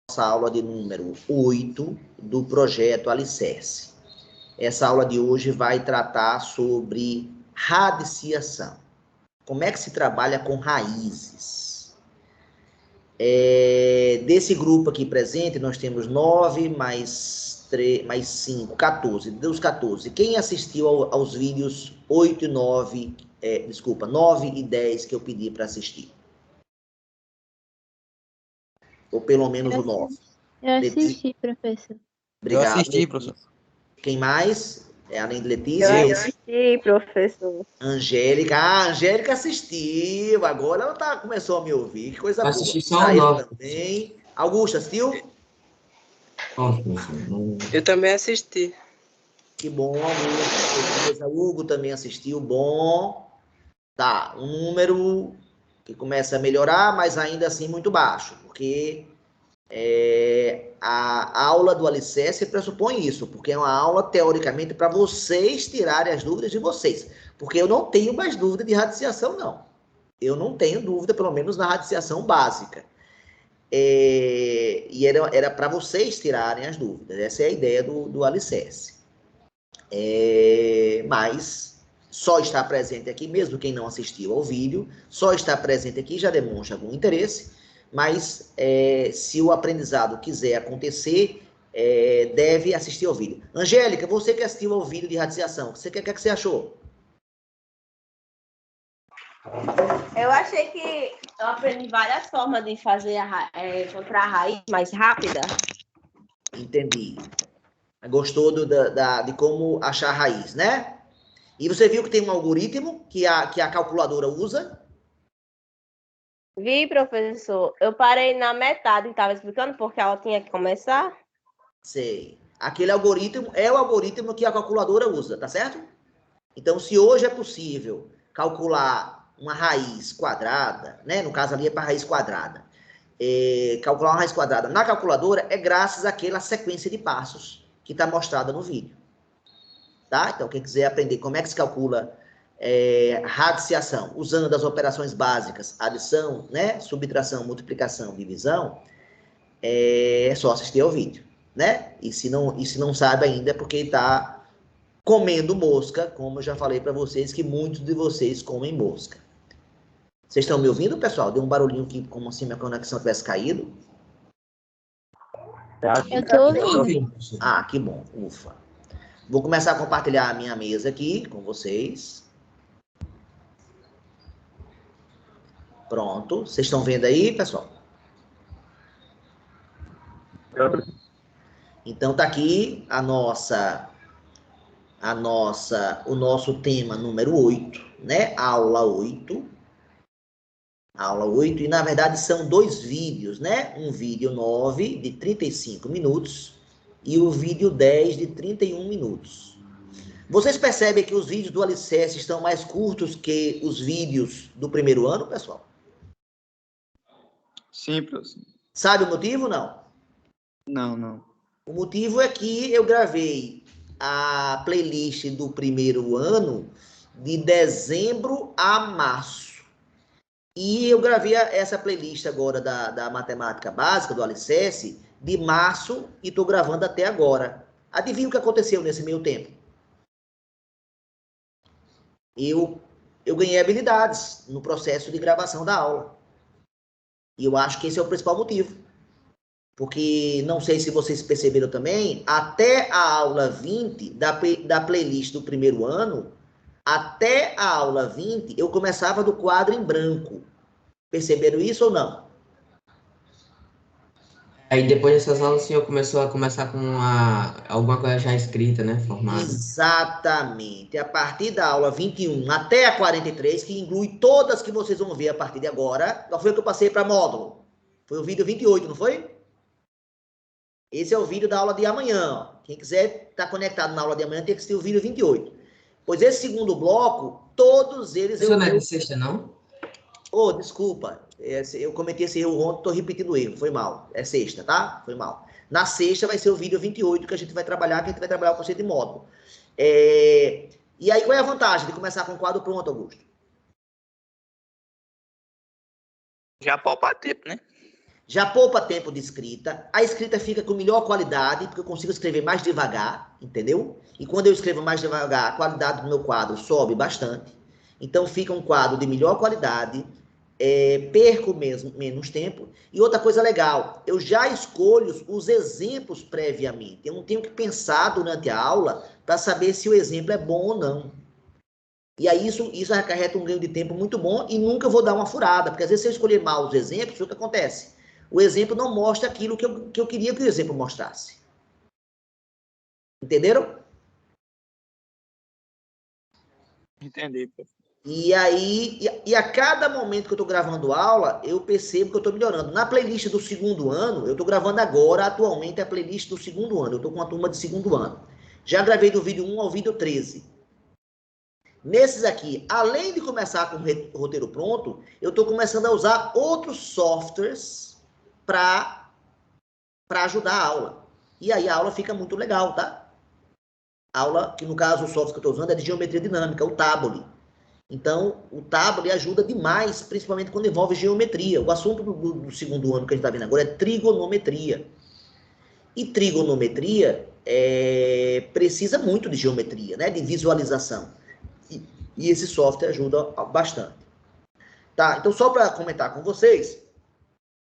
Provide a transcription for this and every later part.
nossa aula de número 8 do projeto Alicerce. Essa aula de hoje vai tratar sobre radiciação. Como é que se trabalha com raízes? Desse grupo aqui presente, nós temos 9 mais 3, mais 5, 14. Dos 14, quem assistiu aos vídeos 8 e 9, 9 e 10 que eu pedi para assistir? Ou pelo menos o 9. Eu assisti, professor. Obrigado. Eu assisti, professor. Quem mais? Além de Letícia? Eu assisti, professor. Angélica. Ah, a Angélica assistiu. Agora ela começou a me ouvir. Que coisa boa. Assisti só o 9. Também. Augusto, assistiu? Eu também assisti. Que bom, Augusto. Hugo também assistiu. Bom. Tá, um número que começa a melhorar, mas ainda assim muito baixo, porque a aula do Alicerce pressupõe isso, porque é uma aula, teoricamente, para vocês tirarem as dúvidas de vocês, porque eu não tenho mais dúvida de radiciação, não. Eu não tenho dúvida, pelo menos na radiciação básica. E era para vocês tirarem as dúvidas, essa é a ideia do Alicerce. Mas só estar presente aqui, mesmo quem não assistiu ao vídeo, só estar presente aqui já demonstra algum interesse, mas se o aprendizado quiser acontecer, deve assistir ao vídeo. Angélica, você que assistiu ao vídeo de radiciação, o que você achou? Eu achei que eu aprendi várias formas de fazer encontrar a raiz mais rápida. Entendi. Gostou de como achar a raiz, né? E você viu que tem um algoritmo que a calculadora usa? Vi, professor. Eu parei na metade e estava explicando porque ela tinha que começar. Sei. Aquele algoritmo é o algoritmo que a calculadora usa, tá certo? Então, se hoje é possível calcular uma raiz quadrada, né? No caso ali é para raiz quadrada. Calcular uma raiz quadrada na calculadora é graças àquela sequência de passos que está mostrada no vídeo. Tá? Então, quem quiser aprender como é que se calcula radiciação, usando as operações básicas, adição, né, subtração, multiplicação, divisão, é só assistir ao vídeo, né? E se não sabe ainda é porque está comendo mosca, como eu já falei para vocês, que muitos de vocês comem mosca. Vocês estão me ouvindo, pessoal? Deu um barulhinho que, como se minha conexão tivesse caído. Eu tô ouvindo. Ah, que bom, ufa. Vou começar a compartilhar a minha mesa aqui com vocês. Pronto. Vocês estão vendo aí, pessoal? Então, tá aqui o nosso tema número 8, né? Aula 8. Aula 8. E, na verdade, são 2 vídeos, né? Um vídeo 9, de 35 minutos, e o vídeo 10, de 31 minutos. Vocês percebem que os vídeos do Alicerce estão mais curtos que os vídeos do primeiro ano, pessoal? Sim, professor. Sabe o motivo, não? Não. O motivo é que eu gravei a playlist do primeiro ano de dezembro a março. E eu gravei essa playlist agora da matemática básica, do Alicerce, de março, e estou gravando até agora. Adivinha o que aconteceu nesse meio tempo? Eu ganhei habilidades no processo de gravação da aula. E eu acho que esse é o principal motivo. Porque, não sei se vocês perceberam também, até a aula 20 da playlist do primeiro ano, até a aula 20, eu começava do quadro em branco. Perceberam isso ou não? Aí depois dessas aulas o senhor começou a começar com alguma coisa já escrita, né? Formada. Exatamente. A partir da aula 21 até a 43, que inclui todas que vocês vão ver a partir de agora, qual foi que eu passei para módulo? Foi o vídeo 28, não foi? Esse é o vídeo da aula de amanhã. Ó. Quem quiser estar conectado na aula de amanhã tem que assistir o vídeo 28. Pois esse segundo bloco, todos eles... Isso não é de sexta, não? Oh, desculpa. Eu cometi esse erro ontem, estou repetindo o erro. Foi mal. É sexta, tá? Foi mal. Na sexta vai ser o vídeo 28 que a gente vai trabalhar, que a gente vai trabalhar o conceito de módulo. E aí, qual é a vantagem de começar com o quadro pronto, Augusto? Já poupa tempo, né? já poupa tempo de escrita, a escrita fica com melhor qualidade, porque eu consigo escrever mais devagar, entendeu? E quando eu escrevo mais devagar, a qualidade do meu quadro sobe bastante. Então, fica um quadro de melhor qualidade, perco menos tempo. E outra coisa legal, eu já escolho os exemplos previamente. Eu não tenho que pensar durante a aula para saber se o exemplo é bom ou não. E aí isso acarreta um ganho de tempo muito bom e nunca vou dar uma furada, porque às vezes se eu escolher mal os exemplos, o que acontece? O exemplo não mostra aquilo que eu queria que o exemplo mostrasse. Entenderam? Entendi, professor. E aí, a cada momento que eu estou gravando aula, eu percebo que eu estou melhorando. Na playlist do segundo ano, eu estou gravando agora, atualmente, a playlist do segundo ano. Eu estou com uma turma de segundo ano. Já gravei do vídeo 1 ao vídeo 13. Nesses aqui, além de começar com o roteiro pronto, eu estou começando a usar outros softwares para ajudar a aula. E aí a aula fica muito legal, tá? A aula, que no caso o software que eu estou usando é de geometria dinâmica, o Tabule. Então, o Tabule ajuda demais, principalmente quando envolve geometria. O assunto do segundo ano que a gente está vendo agora é trigonometria. E trigonometria precisa muito de geometria, né? De visualização. E esse software ajuda bastante. Tá? Então, só para comentar com vocês,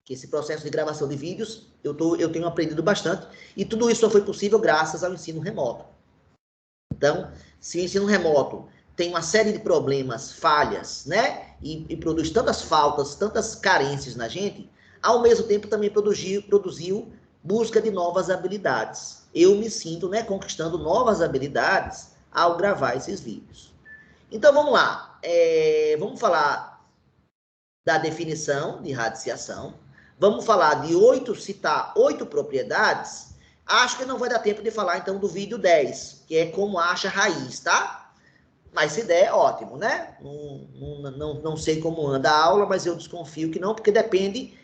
que esse processo de gravação de vídeos, eu tenho aprendido bastante. E tudo isso só foi possível graças ao ensino remoto. Então, se o ensino remoto tem uma série de problemas, falhas, né? E produz tantas faltas, tantas carências na gente, ao mesmo tempo também produziu busca de novas habilidades. Eu me sinto, né, conquistando novas habilidades ao gravar esses vídeos. Então, vamos lá. Vamos falar da definição de radiciação. Vamos falar citar 8 propriedades. Acho que não vai dar tempo de falar, então, do vídeo 10, que é como acha raiz, tá? Mas se der, ótimo, né? Não sei como anda a aula, mas eu desconfio que não, porque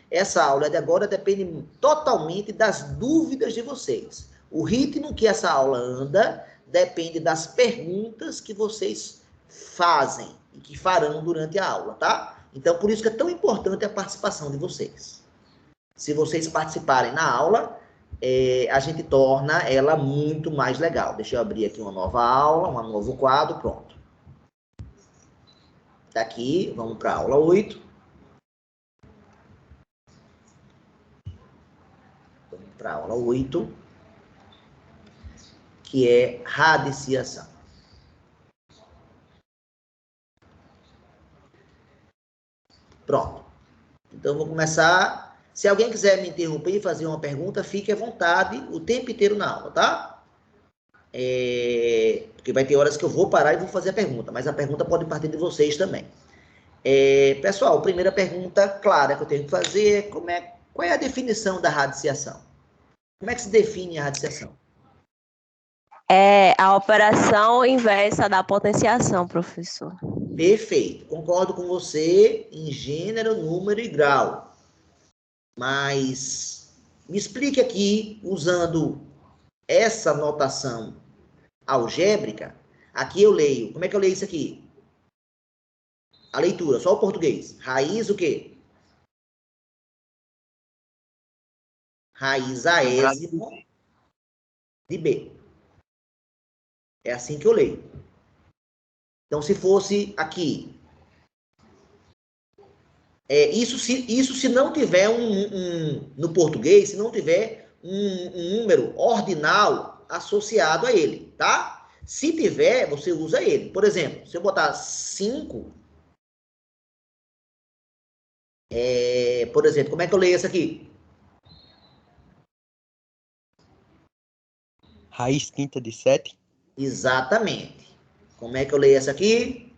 essa aula de agora depende totalmente das dúvidas de vocês. O ritmo que essa aula anda depende das perguntas que vocês fazem e que farão durante a aula, tá? Então, por isso que é tão importante a participação de vocês. Se vocês participarem na aula, a gente torna ela muito mais legal. Deixa eu abrir aqui uma nova aula, um novo quadro, pronto. Aqui, vamos para a aula 8. Vamos para a aula 8, que é radiciação. Pronto. Então, eu vou começar. Se alguém quiser me interromper e fazer uma pergunta, fique à vontade o tempo inteiro na aula, tá? Porque vai ter horas que eu vou parar e vou fazer a pergunta, mas a pergunta pode partir de vocês também. Pessoal, a primeira pergunta clara que eu tenho que fazer é qual é a definição da radiciação? Como é que se define a radiciação? É a operação inversa da potenciação, professor. Perfeito. Concordo com você em gênero, número e grau. Mas me explique aqui, usando essa notação algébrica, aqui eu leio. Como é que eu leio isso aqui? A leitura, só o português. Raiz o quê? Raiz aésimo de B. É assim que eu leio. Então, se fosse aqui, isso se não tiver no português, se não tiver um número ordinal associado a ele, tá? Se tiver, você usa ele. Por exemplo, se eu botar 5, por exemplo, como é que eu leio essa aqui? Raiz quinta de 7. Exatamente. Como é que eu leio essa aqui?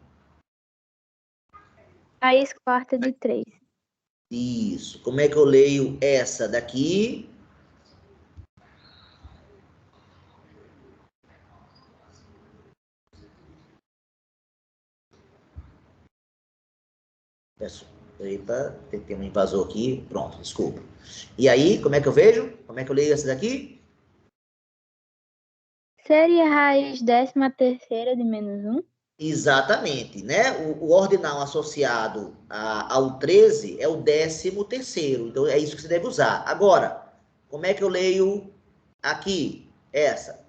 Raiz quarta de 3. Isso. Como é que eu leio essa daqui? Eita, tem um invasor aqui. Pronto, desculpa. E aí, como é que eu vejo? Como é que eu leio essa daqui? Seria raiz 13ª de -1? Exatamente, né? O ordinal associado ao 13 é o 13º. Então, é isso que você deve usar. Agora, como é que eu leio aqui? Essa.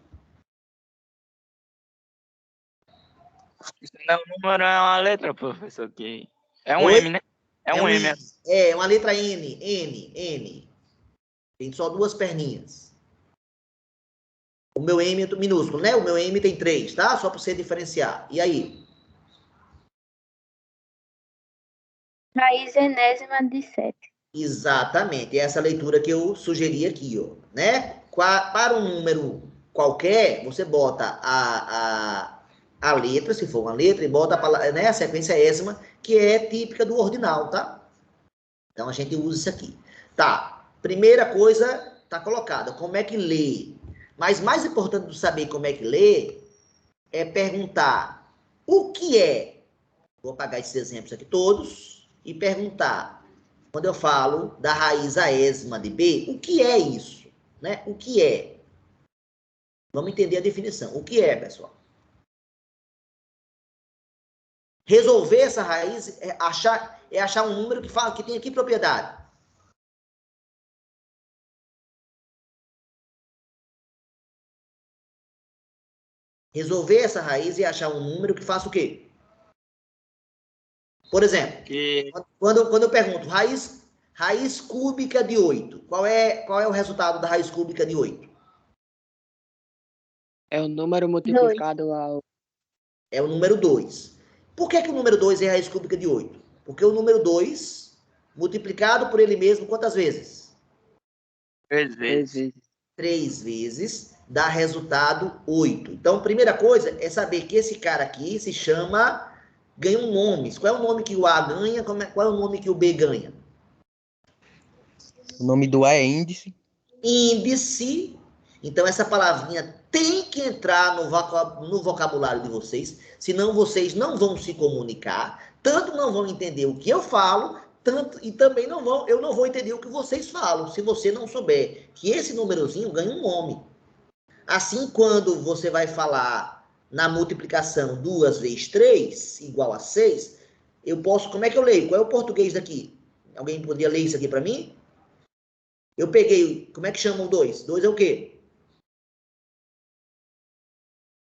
Isso não é um número, é uma letra, professor. Que é um Oi? M, né? É um M. É uma letra N. Tem só duas perninhas. O meu M é minúsculo, né? O meu M tem 3, tá? Só para você diferenciar. E aí? Raiz enésima de 7. Exatamente. É essa leitura que eu sugeri aqui, ó, né? Para um número qualquer, você bota a letra, se for uma letra, e bota né, a sequência ésima, que é típica do ordinal, tá? Então, a gente usa isso aqui. Tá. Primeira coisa, tá colocada. Como é que lê? Mas mais importante do saber como é que lê, é perguntar o que é. Vou apagar esses exemplos aqui todos e perguntar, quando eu falo da raiz aésima de B, o que é isso? Né? O que é? Vamos entender a definição. O que é, pessoal? Resolver essa raiz é achar um número que tem aqui propriedade. Resolver essa raiz e achar um número que faça o quê? Por exemplo, quando eu pergunto raiz cúbica de 8, qual é o resultado da raiz cúbica de 8? É o número multiplicado ao... É o número 2. Por que o número 2 é a raiz cúbica de 8? Porque o número 2, multiplicado por ele mesmo, quantas vezes? 3 vezes. 3 vezes dá resultado 8. Então, a primeira coisa é saber que esse cara aqui se chama... Ganha um nome. Qual é o nome que o A ganha? Qual é o nome que o B ganha? O nome do A é índice. Índice. Então, essa palavrinha tem que entrar no vocabulário de vocês, senão vocês não vão se comunicar, tanto não vão entender o que eu falo, e também eu não vou entender o que vocês falam, se você não souber que esse númerozinho ganha um nome. Assim, quando você vai falar na multiplicação 2 vezes 3, igual a 6, eu posso... Como é que eu leio? Qual é o português daqui? Alguém poderia ler isso aqui para mim? Eu peguei... Como é que chama o 2? 2 é o quê?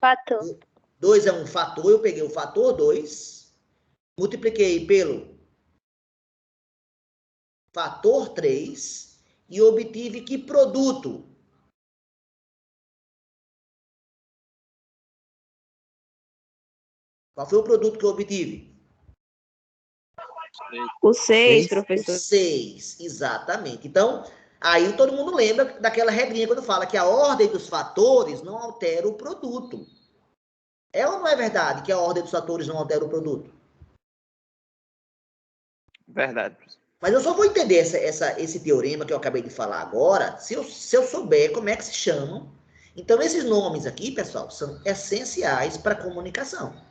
Fator. 2 é um fator. Eu peguei o fator 2, multipliquei pelo fator 3 e obtive que produto? Qual foi o produto que eu obtive? O 6, professor. 6, exatamente. Então, aí todo mundo lembra daquela regrinha quando fala que a ordem dos fatores não altera o produto. É ou não é verdade que a ordem dos fatores não altera o produto? Verdade, professor. Mas eu só vou entender esse teorema que eu acabei de falar agora se eu souber como é que se chamam. Então, esses nomes aqui, pessoal, são essenciais para a comunicação.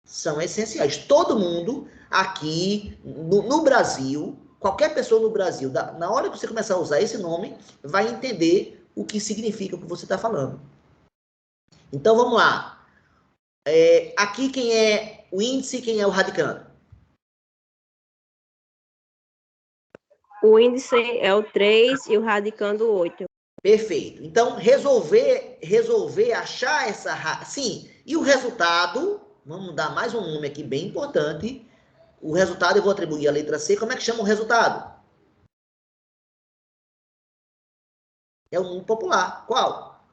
São essenciais. Todo mundo aqui no Brasil, qualquer pessoa no Brasil, na hora que você começar a usar esse nome, vai entender o que significa o que você está falando. Então, vamos lá. Aqui, quem é o índice e quem é o radicando? O índice é o 3 e o radicando o 8. Perfeito. Então, resolver achar essa... Sim, e o resultado... Vamos dar mais um nome aqui bem importante. O resultado eu vou atribuir à letra C. Como é que chama o resultado? É o nome popular. Qual?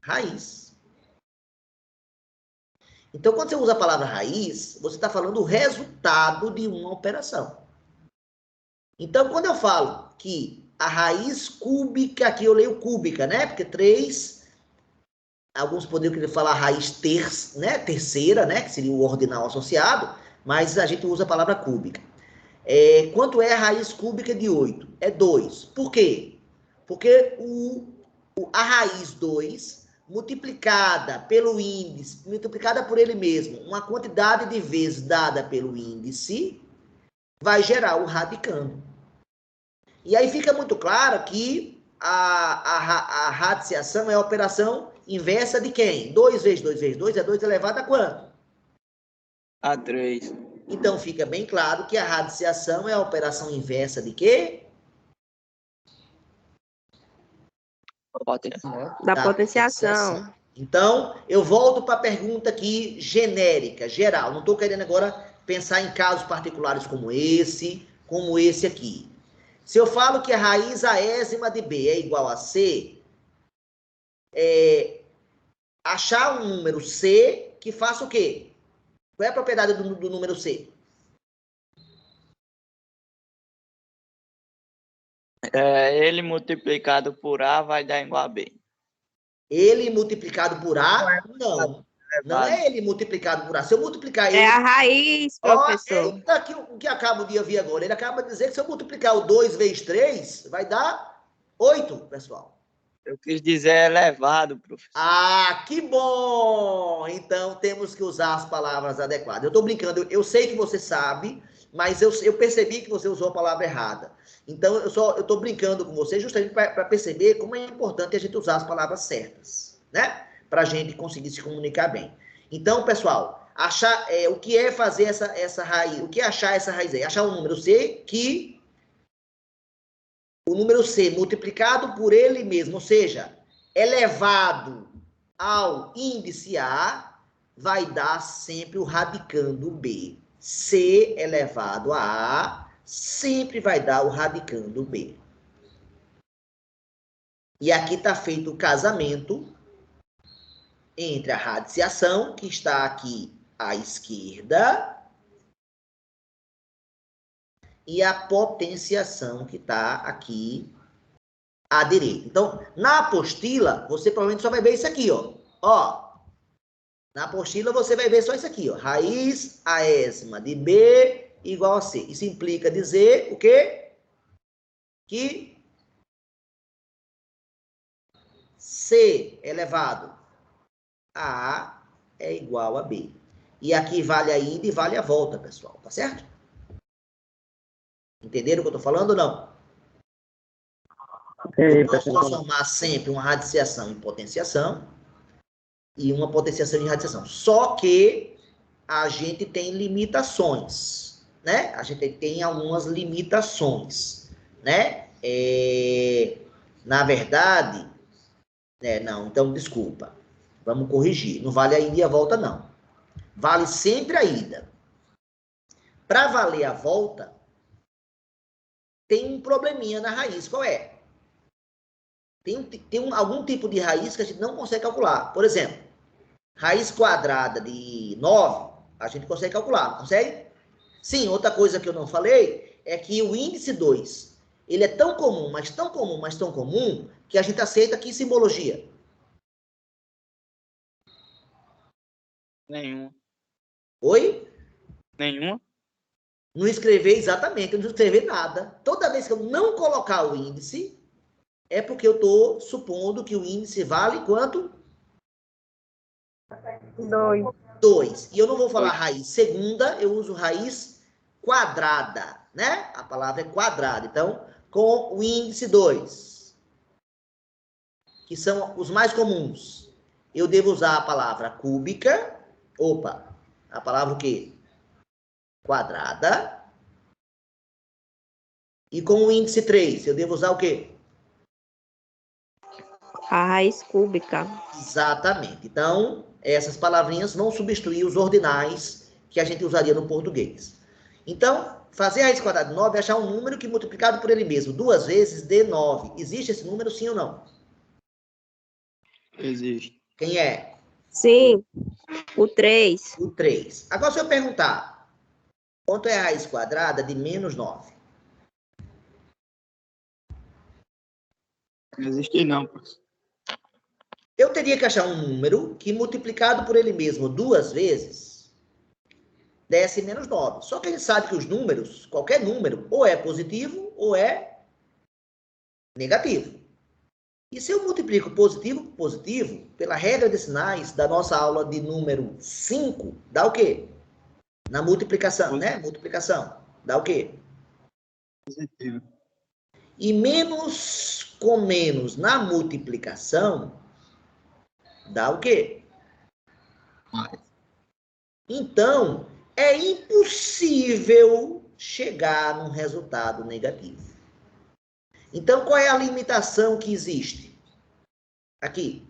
Raiz. Então, quando você usa a palavra raiz, você está falando o resultado de uma operação. Então, quando eu falo que a raiz cúbica, aqui eu leio cúbica, né? Porque 3... Alguns poderiam querer falar raiz terceira, né? Que seria o ordinal associado, mas a gente usa a palavra cúbica. Quanto é a raiz cúbica de 8? É 2. Por quê? Porque a raiz 2, multiplicada pelo índice, multiplicada por ele mesmo, uma quantidade de vezes dada pelo índice, vai gerar o radicando. E aí fica muito claro que a radiciação é a operação inversa de quem? 2 vezes 2 vezes 2 é 2 elevado a quanto? A 3. Então, fica bem claro que a radiciação é a operação inversa de quê? Da potenciação. Então, eu volto para a pergunta aqui genérica, geral. Não estou querendo agora pensar em casos particulares como esse aqui. Se eu falo que a raiz aésima de B é igual a C, achar um número C que faça o quê? Qual é a propriedade do número C? Ele multiplicado por A vai dar igual a B. Ele multiplicado por A? Não. Não é ele multiplicado por A. Se eu multiplicar ele... É a raiz, professor. Eita, o que acabo de ouvir agora? Ele acaba de dizer que se eu multiplicar o 2 vezes 3, vai dar 8, pessoal. Eu quis dizer elevado, professor. Ah, que bom! Então, temos que usar as palavras adequadas. Eu estou brincando, eu sei que você sabe, mas eu percebi que você usou a palavra errada. Então, eu estou brincando com você justamente para perceber como é importante a gente usar as palavras certas, né? Para a gente conseguir se comunicar bem. Então, pessoal, o que é fazer essa raiz? O que é achar essa raiz aí? Achar um número C que... O número C multiplicado por ele mesmo, ou seja, elevado ao índice A, vai dar sempre o radicando B. C elevado a A sempre vai dar o radicando B. E aqui está feito o casamento entre a radiciação, que está aqui à esquerda, e a potenciação, que está aqui à direita. Então, na apostila, você provavelmente só vai ver isso aqui, ó. Ó, na apostila você vai ver só isso aqui, ó. Raiz aésima de B igual a C. Isso implica dizer o quê? Que C elevado a A é igual a B. E aqui vale a ida e vale a volta, pessoal. Tá certo? Entenderam o que eu estou falando ou não? Eu posso transformar sempre uma radiciação em potenciação e uma potenciação em radiciação. Só que a gente tem limitações, né? A gente tem algumas limitações, né? Na verdade, não, então desculpa. Vamos corrigir. Não vale a ida e a volta, não. Vale sempre a ida. Para valer a volta, tem um probleminha na raiz. Qual é? Tem algum tipo de raiz que a gente não consegue calcular. Por exemplo, raiz quadrada de 9, a gente consegue calcular, não consegue? Sim, outra coisa que eu não falei é que o índice 2, ele é tão comum, mas tão comum, mas tão comum, que a gente aceita que simbologia. Nenhuma. Oi? Nenhuma? Não escrever exatamente, eu não escrever nada. Toda vez que eu não colocar o índice, é porque eu estou supondo que o índice vale quanto? 2. 2. E eu não vou falar raiz segunda, eu uso raiz quadrada, né? A palavra é quadrada. Então, com o índice 2, que são os mais comuns, eu devo usar a palavra cúbica. Opa, a palavra o quê? Quadrada. E com o índice 3, eu devo usar o quê? A raiz cúbica. Exatamente. Então, essas palavrinhas vão substituir os ordinais que a gente usaria no português. Então, fazer a raiz quadrada de 9 é achar um número que multiplicado por ele mesmo 2 vezes dê 9. Existe esse número, sim ou não? Existe. Quem é? Sim. O 3. O 3. Agora, se eu perguntar, quanto é a raiz quadrada de menos 9? Não existe não, professor. Eu teria que achar um número que, multiplicado por ele mesmo 2 vezes, desse menos 9. Só que a gente sabe que os números, qualquer número, ou é positivo ou é negativo. E se eu multiplico positivo por positivo, pela regra de sinais da nossa aula de número 5, dá o quê? Na multiplicação, né? Multiplicação. Dá o quê? Positivo. E menos com menos na multiplicação Dá o quê? Mais. Então, é impossível chegar num resultado negativo. Então, qual é a limitação que existe? Aqui.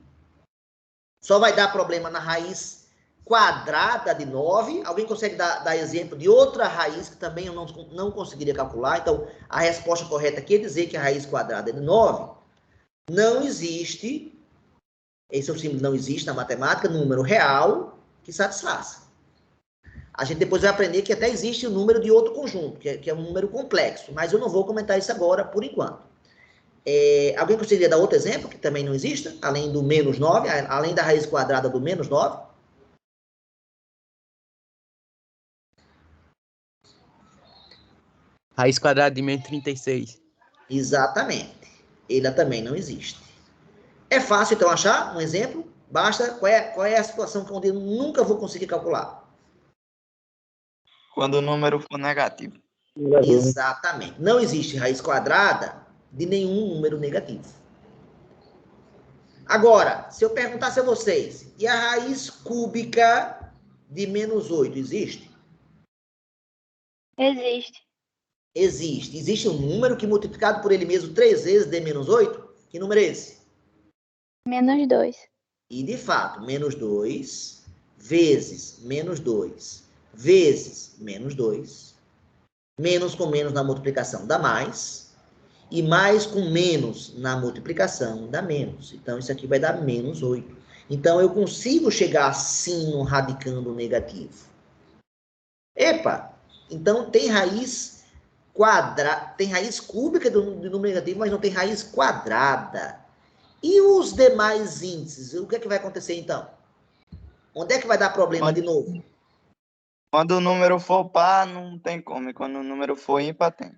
Só vai dar problema na raiz quadrada de 9. Alguém consegue dar exemplo de outra raiz que também eu não conseguiria calcular? Então, a resposta correta aqui é dizer que a raiz quadrada é de 9. Não existe, esse é o símbolo não existe na matemática, número real que satisfaça. A gente depois vai aprender que até existe o número de outro conjunto, que é um número complexo, mas eu não vou comentar isso agora, por enquanto. Alguém conseguiria dar outro exemplo que também não exista, além do menos 9, além da raiz quadrada do menos 9? Raiz quadrada de menos 36. Exatamente. Ele também não existe. É fácil, então, achar um exemplo? Basta, qual é a situação onde eu nunca vou conseguir calcular? Quando o número for negativo. Exatamente. Não existe raiz quadrada de nenhum número negativo. Agora, se eu perguntasse a vocês, e a raiz cúbica de menos 8 existe? Existe. Existe. Existe um número que multiplicado por ele mesmo 3 vezes dê menos 8? Que número é esse? Menos 2. E, de fato, menos 2 vezes menos 2 vezes menos 2, menos com menos na multiplicação dá mais, e mais com menos na multiplicação dá menos. Então, isso aqui vai dar menos 8. Então, eu consigo chegar assim no radicando negativo. Epa! Então, tem raiz tem raiz cúbica do número negativo, mas não tem raiz quadrada. E os demais índices? O que é que vai acontecer, então? Onde é que vai dar problema de novo? Quando o número for par, não tem como. E quando o número for ímpar, tem.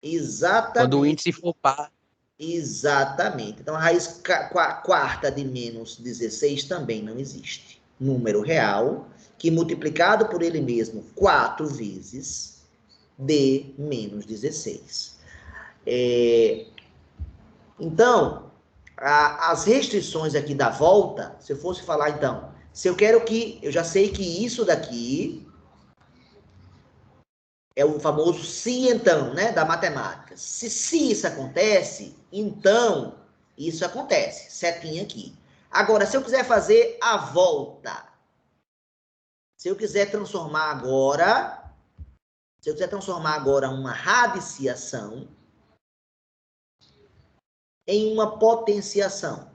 Exatamente. Quando o índice for par. Exatamente. Então, a raiz quarta de menos 16 também não existe. Número real, que multiplicado por ele mesmo 4 vezes, dê menos 16. Então, as restrições aqui da volta, se eu fosse falar, então, se eu quero que, eu já sei que isso daqui é o famoso se então, né, da matemática. Se isso acontece, então isso acontece, setinha aqui. Agora, se eu quiser fazer a volta, se eu quiser transformar agora uma radiciação em uma potenciação,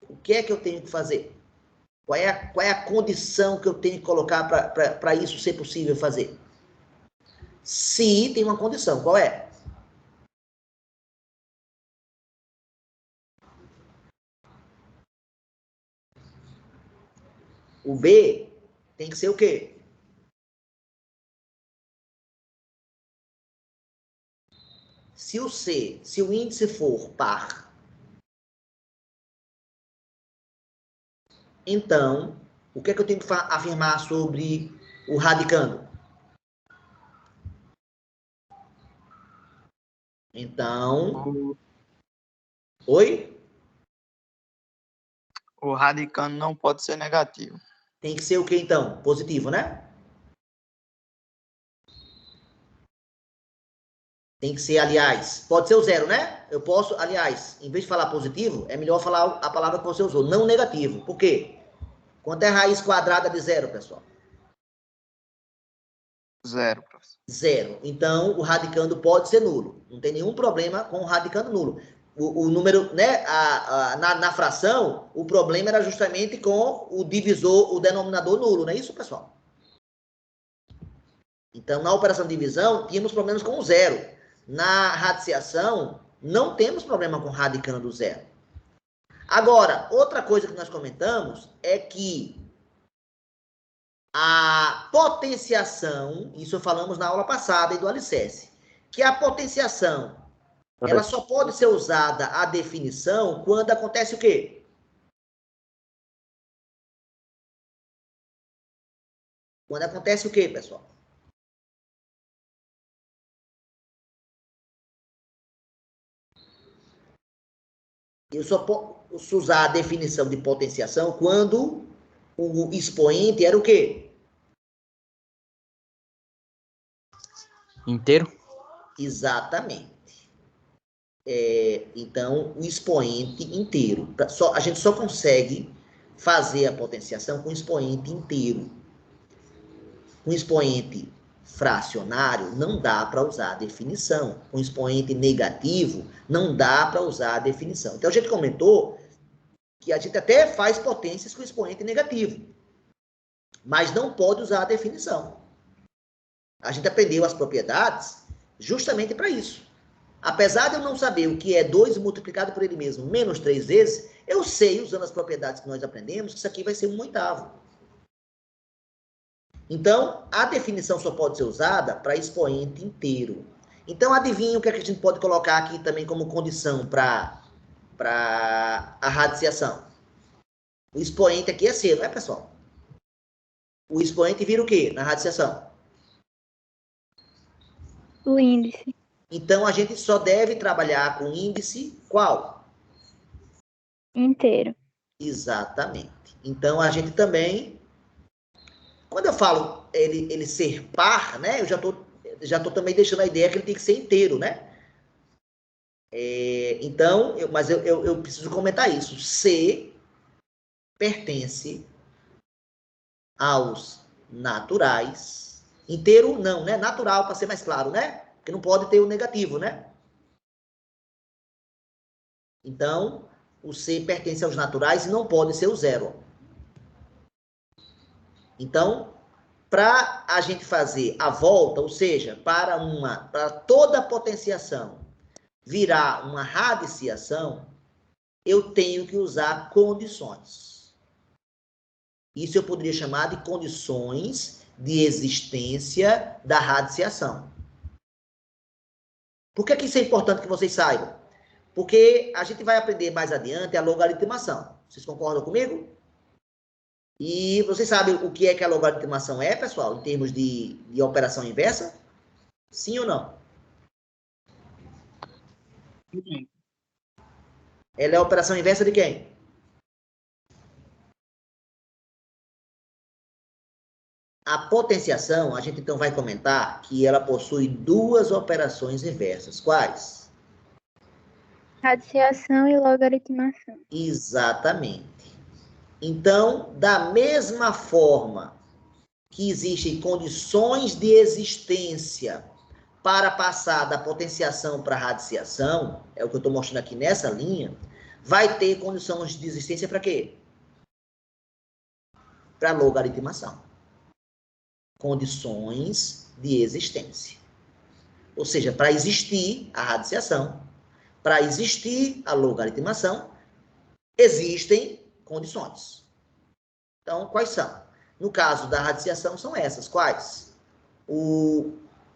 o que é que eu tenho que fazer? Qual é a condição que eu tenho que colocar para isso ser possível fazer? Se tem uma condição, qual é? O B tem que ser o quê? Se o índice for par, então, o que é que eu tenho que afirmar sobre o radicando? Então, oi? O radicando não pode ser negativo. Tem que ser o quê, então? Positivo, né? Tem que ser, aliás, pode ser o zero, né? Eu posso, aliás, em vez de falar positivo, é melhor falar a palavra que você usou, não negativo. Por quê? Quanto é a raiz quadrada de zero, pessoal? Zero, professor. Zero. Então, o radicando pode ser nulo. Não tem nenhum problema com o radicando nulo. O número, né, na fração, o problema era justamente com o divisor, o denominador nulo, não é isso, pessoal? Então, na operação de divisão, tínhamos problemas com o zero. Na radiciação, não temos problema com radicando zero. Agora, outra coisa que nós comentamos é que a potenciação, isso falamos na aula passada e do alicerce, que a potenciação, ela só pode ser usada a definição quando acontece o quê? Quando acontece o quê, pessoal? Eu só posso usar a definição de potenciação quando o expoente era o quê? Inteiro? Exatamente. Então, o expoente inteiro. A gente só consegue fazer a potenciação com expoente inteiro. Com expoente fracionário, não dá para usar a definição. Com expoente negativo, não dá para usar a definição. Então, a gente comentou que a gente até faz potências com expoente negativo, mas não pode usar a definição. A gente aprendeu as propriedades justamente para isso. Apesar de eu não saber o que é 2 multiplicado por ele mesmo menos 3 vezes, eu sei, usando as propriedades que nós aprendemos, que isso aqui vai ser 1/8. Então, a definição só pode ser usada para expoente inteiro. Então, adivinha o que, é que a gente pode colocar aqui também como condição para a radiciação? O expoente aqui é C, não é, pessoal? O expoente vira o quê na radiciação? O índice. Então, a gente só deve trabalhar com índice qual? Inteiro. Exatamente. Então, a gente também... Quando eu falo ele ser par, né? Eu já tô também deixando a ideia que ele tem que ser inteiro, né? Então, mas eu preciso comentar isso. C pertence aos naturais. Inteiro não, né? Natural, para ser mais claro, né? Porque não pode ter o negativo, né? Então, o C pertence aos naturais e não pode ser o zero. Então, para a gente fazer a volta, ou seja, para toda potenciação virar uma radiciação, eu tenho que usar condições. Isso eu poderia chamar de condições de existência da radiciação. Por que isso é importante que vocês saibam? Porque a gente vai aprender mais adiante a logaritmação. Vocês concordam comigo? E vocês sabem o que é que a logaritmação é, pessoal, em termos de operação inversa? Sim ou não? Sim. Ela é a operação inversa de quem? A potenciação, a gente então vai comentar que ela possui 2 operações inversas. Quais? Radiciação e logaritmação. Exatamente. Então, da mesma forma que existem condições de existência para passar da potenciação para a radiciação, é o que eu estou mostrando aqui nessa linha, vai ter condições de existência para quê? Para logaritmação. Condições de existência. Ou seja, para existir a radiciação, para existir a logaritmação, existem condições. Então, quais são? No caso da radiciação, são essas. Quais?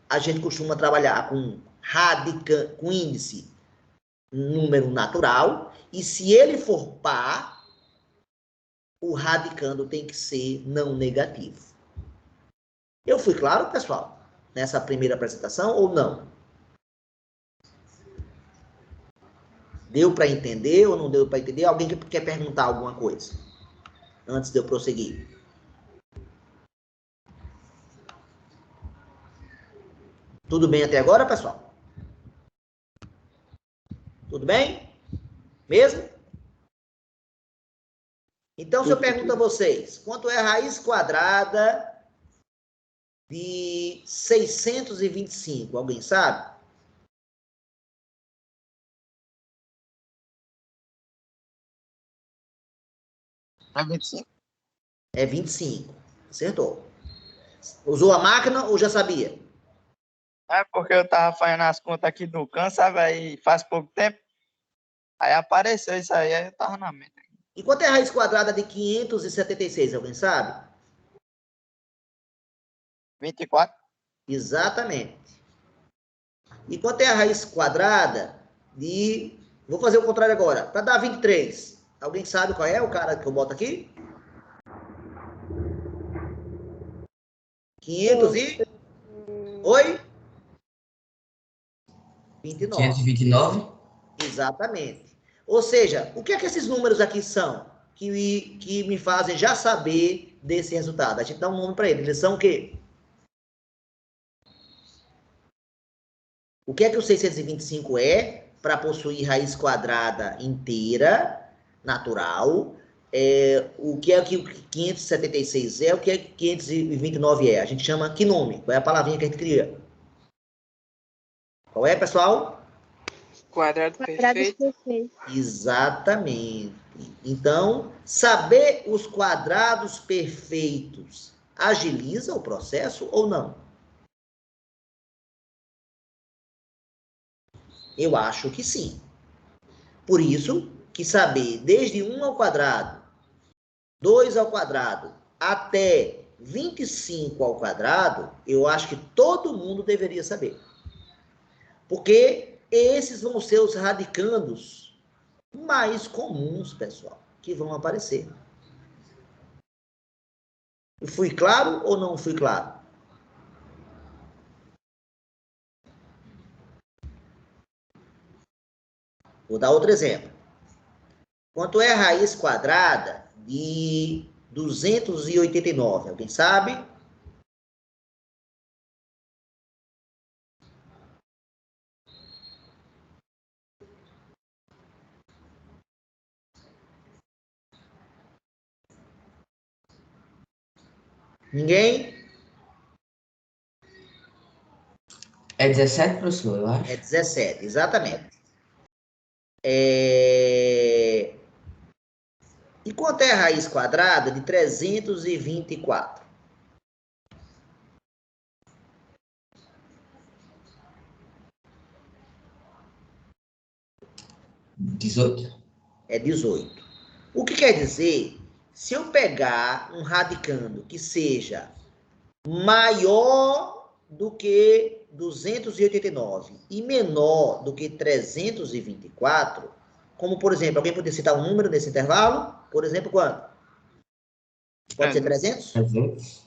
A gente costuma trabalhar com índice número natural, e se ele for par, o radicando tem que ser não negativo. Eu fui claro, pessoal, nessa primeira apresentação ou não? Deu para entender ou não deu para entender? Alguém que quer perguntar alguma coisa antes de eu prosseguir? Tudo bem até agora, pessoal? Tudo bem? Mesmo? Então, se eu pergunto a vocês, quanto é a raiz quadrada de 625? Alguém sabe? É 25. É 25. Acertou. Usou a máquina ou já sabia? É porque eu tava fazendo as contas aqui do Can, sabe? Aí faz pouco tempo. Aí apareceu isso aí eu tava na mente. E quanto é a raiz quadrada de 576? Alguém sabe? 24. Exatamente. E quanto é a raiz quadrada de... Vou fazer o contrário agora. Para dar 23. Alguém sabe qual é o cara que eu boto aqui? 500 e... Oi? 29. 529? Exatamente. Ou seja, o que é que esses números aqui são? Que me fazem já saber desse resultado. A gente dá um nome para eles. Eles são o quê? O que é que o 625 é para possuir raiz quadrada inteira, natural? O que é que o 576 é? O que é que 529 é? A gente chama que nome? Qual é a palavrinha que a gente cria? Qual é, pessoal? Quadrado perfeito. Exatamente. Então, saber os quadrados perfeitos agiliza o processo ou não? Eu acho que sim. Por isso que saber desde 1 ao quadrado, 2 ao quadrado, até 25 ao quadrado, eu acho que todo mundo deveria saber. Porque esses vão ser os radicandos mais comuns, pessoal, que vão aparecer. Eu fui claro ou não fui claro? Vou dar outro exemplo. Quanto é a raiz quadrada de 289? Alguém sabe? Ninguém? É 17, professor, eu acho. É 17, exatamente. E quanto é a raiz quadrada de 324? É 18. O que quer dizer, se eu pegar um radicando que seja maior do que 289 e menor do que 324, como, por exemplo, alguém poderia citar um número nesse intervalo? Por exemplo, quanto? Pode ser 300? 300.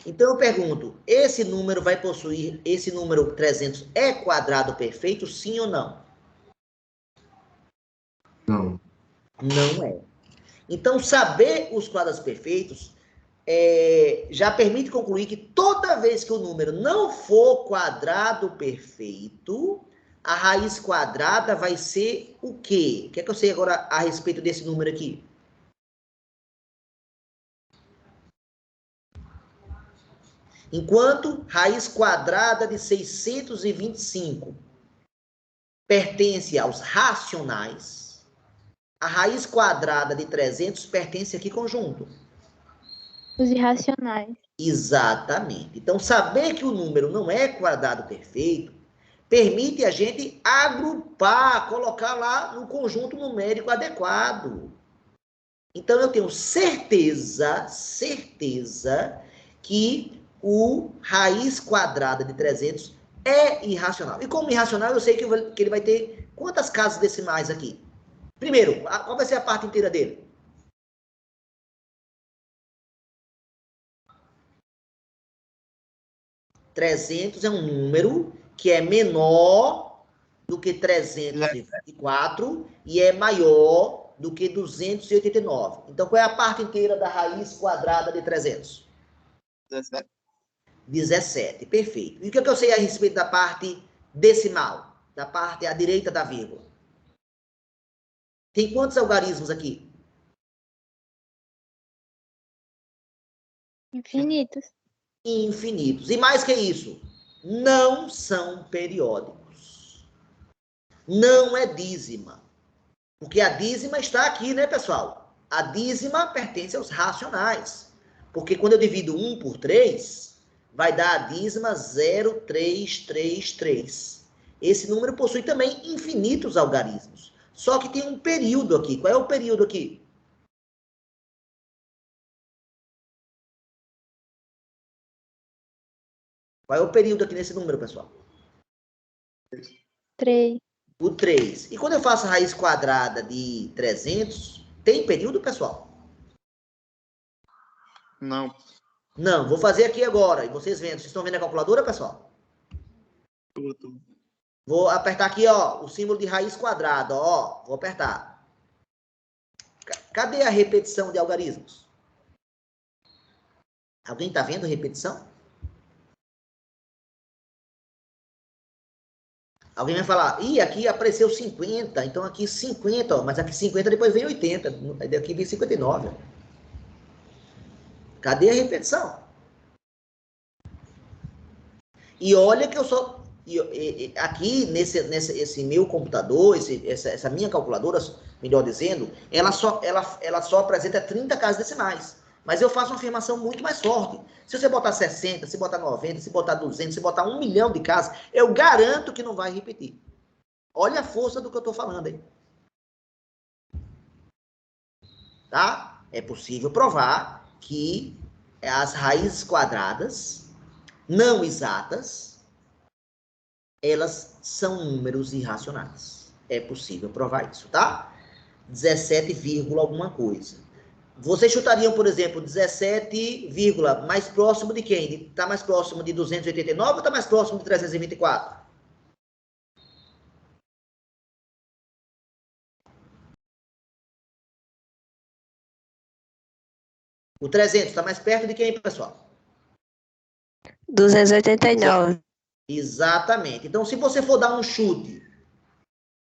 Então, eu pergunto, esse número vai possuir, esse número 300 é quadrado perfeito, sim ou não? Não. Não é. Então, saber os quadrados perfeitos já permite concluir que toda vez que o número não for quadrado perfeito, a raiz quadrada vai ser o quê? O que é que eu sei agora a respeito desse número aqui? Enquanto raiz quadrada de 625 pertence aos racionais, a raiz quadrada de 300 pertence a que conjunto? Os irracionais. Exatamente. Então, saber que o número não é quadrado perfeito permite a gente agrupar, colocar lá no conjunto numérico adequado. Então, eu tenho certeza que o raiz quadrada de 300 é irracional. E como irracional, eu sei que ele vai ter quantas casas decimais aqui? Primeiro, qual vai ser a parte inteira dele? 300 é um número que é menor do que 324 e é maior do que 289. Então, qual é a parte inteira da raiz quadrada de 300? 17. 17, perfeito. E o que eu sei a respeito da parte decimal? Da parte à direita da vírgula? Tem quantos algarismos aqui? Infinitos. Infinitos. E mais que isso, não são periódicos. Não é dízima. Porque a dízima está aqui, né, pessoal? A dízima pertence aos racionais. Porque quando eu divido 1 por 3, vai dar a dízima 0,333. Esse número possui também infinitos algarismos. Só que tem um período aqui. Qual é o período aqui? Qual é o período aqui nesse número, pessoal? 3. O 3. E quando eu faço a raiz quadrada de 300, tem período, pessoal? Não. Não, vou fazer aqui agora. E vocês vendo. Vocês estão vendo a calculadora, pessoal? Tudo. Vou apertar aqui, ó, o símbolo de raiz quadrada, ó. Vou apertar. Cadê a repetição de algarismos? Alguém está vendo repetição? Alguém vai falar, ih, aqui apareceu 50, então aqui 50, ó, mas aqui 50 depois vem 80, daqui vem 59. Cadê a repetição? E olha que eu só... aqui, esse meu computador, essa minha calculadora, melhor dizendo, ela só apresenta 30 casas decimais. Mas eu faço uma afirmação muito mais forte. Se você botar 60, se botar 90, se botar 200, se botar 1 milhão de casas, eu garanto que não vai repetir. Olha a força do que eu estou falando aí. Tá? É possível provar que as raízes quadradas não exatas, elas são números irracionais. É possível provar isso, tá? 17, alguma coisa. Vocês chutariam, por exemplo, 17, mais próximo de quem? Está mais próximo de 289 ou está mais próximo de 324? O 300 está mais perto de quem, pessoal? 289. Exatamente. Então, se você for dar um chute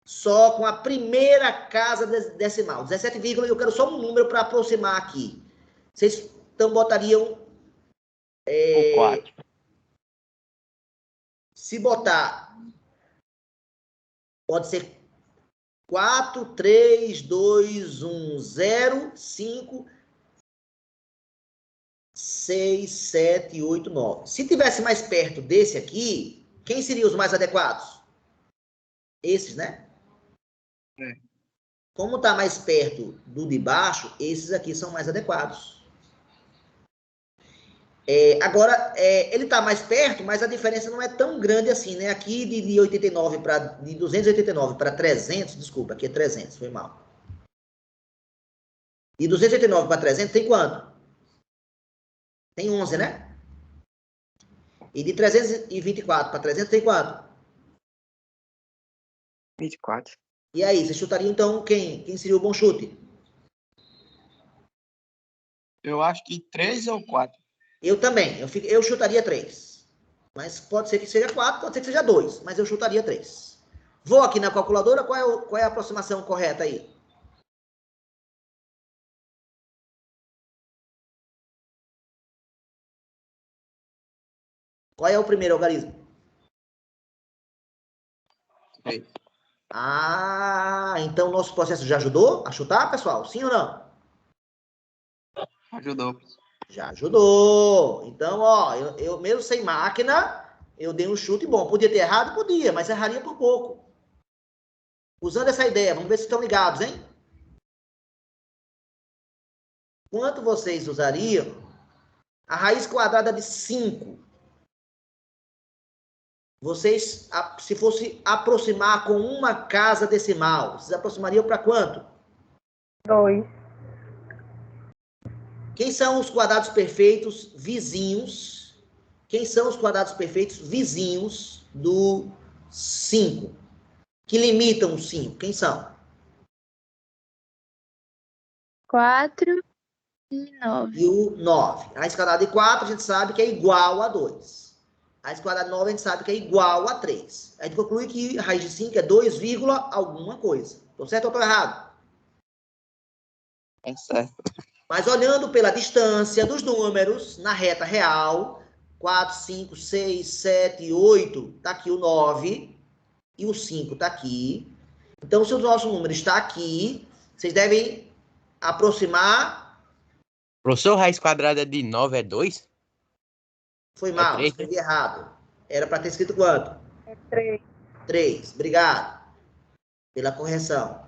só com a primeira casa decimal, 17, eu quero só um número para aproximar aqui. Vocês então botariam... O 4. Se botar... Pode ser 4, 3, 2, 1, 0, 5, 6, 7, 8, 9. Se tivesse mais perto desse aqui, quem seriam os mais adequados? Esses, né? Como está mais perto do de baixo, esses aqui são mais adequados. Agora, ele está mais perto, mas a diferença não é tão grande assim, né? Aqui de 89 de 289 para 300, desculpa, aqui é 300, foi mal. De 289 para 300 tem quanto? Tem 11, né? E de 324 para 300 tem quanto? 24. E aí, você chutaria então quem? Quem seria o bom chute? Eu acho que 3 ou 4. Eu também. Eu chutaria 3. Mas pode ser que seja 4, pode ser que seja 2. Mas eu chutaria 3. Vou aqui na calculadora. Qual é a aproximação correta aí? Qual é o primeiro algarismo? 3. Ah, então o nosso processo já ajudou a chutar, pessoal? Sim ou não? Ajudou. Já ajudou. Então, ó, eu mesmo sem máquina, eu dei um chute bom. Podia ter errado? Podia, mas erraria por pouco. Usando essa ideia, vamos ver se estão ligados, hein? Quanto vocês usariam a raiz quadrada de 5? Vocês, se fosse aproximar com uma casa decimal, vocês aproximariam para quanto? 2. Quem são os quadrados perfeitos vizinhos? Quem são os quadrados perfeitos vizinhos do 5? Que limitam o 5? Quem são? 4 e 9. E o 9. A raiz quadrada de 4 a gente sabe que é igual a 2. A raiz quadrada de 9 a gente sabe que é igual a 3. A gente conclui que a raiz de 5 é 2, alguma coisa. Estou certo ou estou errado? É certo. Mas olhando pela distância dos números, na reta real, 4, 5, 6, 7, 8, está aqui o 9, e o 5 está aqui. Então, se o nosso número está aqui, vocês devem aproximar... Professor, raiz quadrada de 9 é 2? Foi mal, 3, escrevi errado. Era para ter escrito quanto? É 3. 3, obrigado pela correção.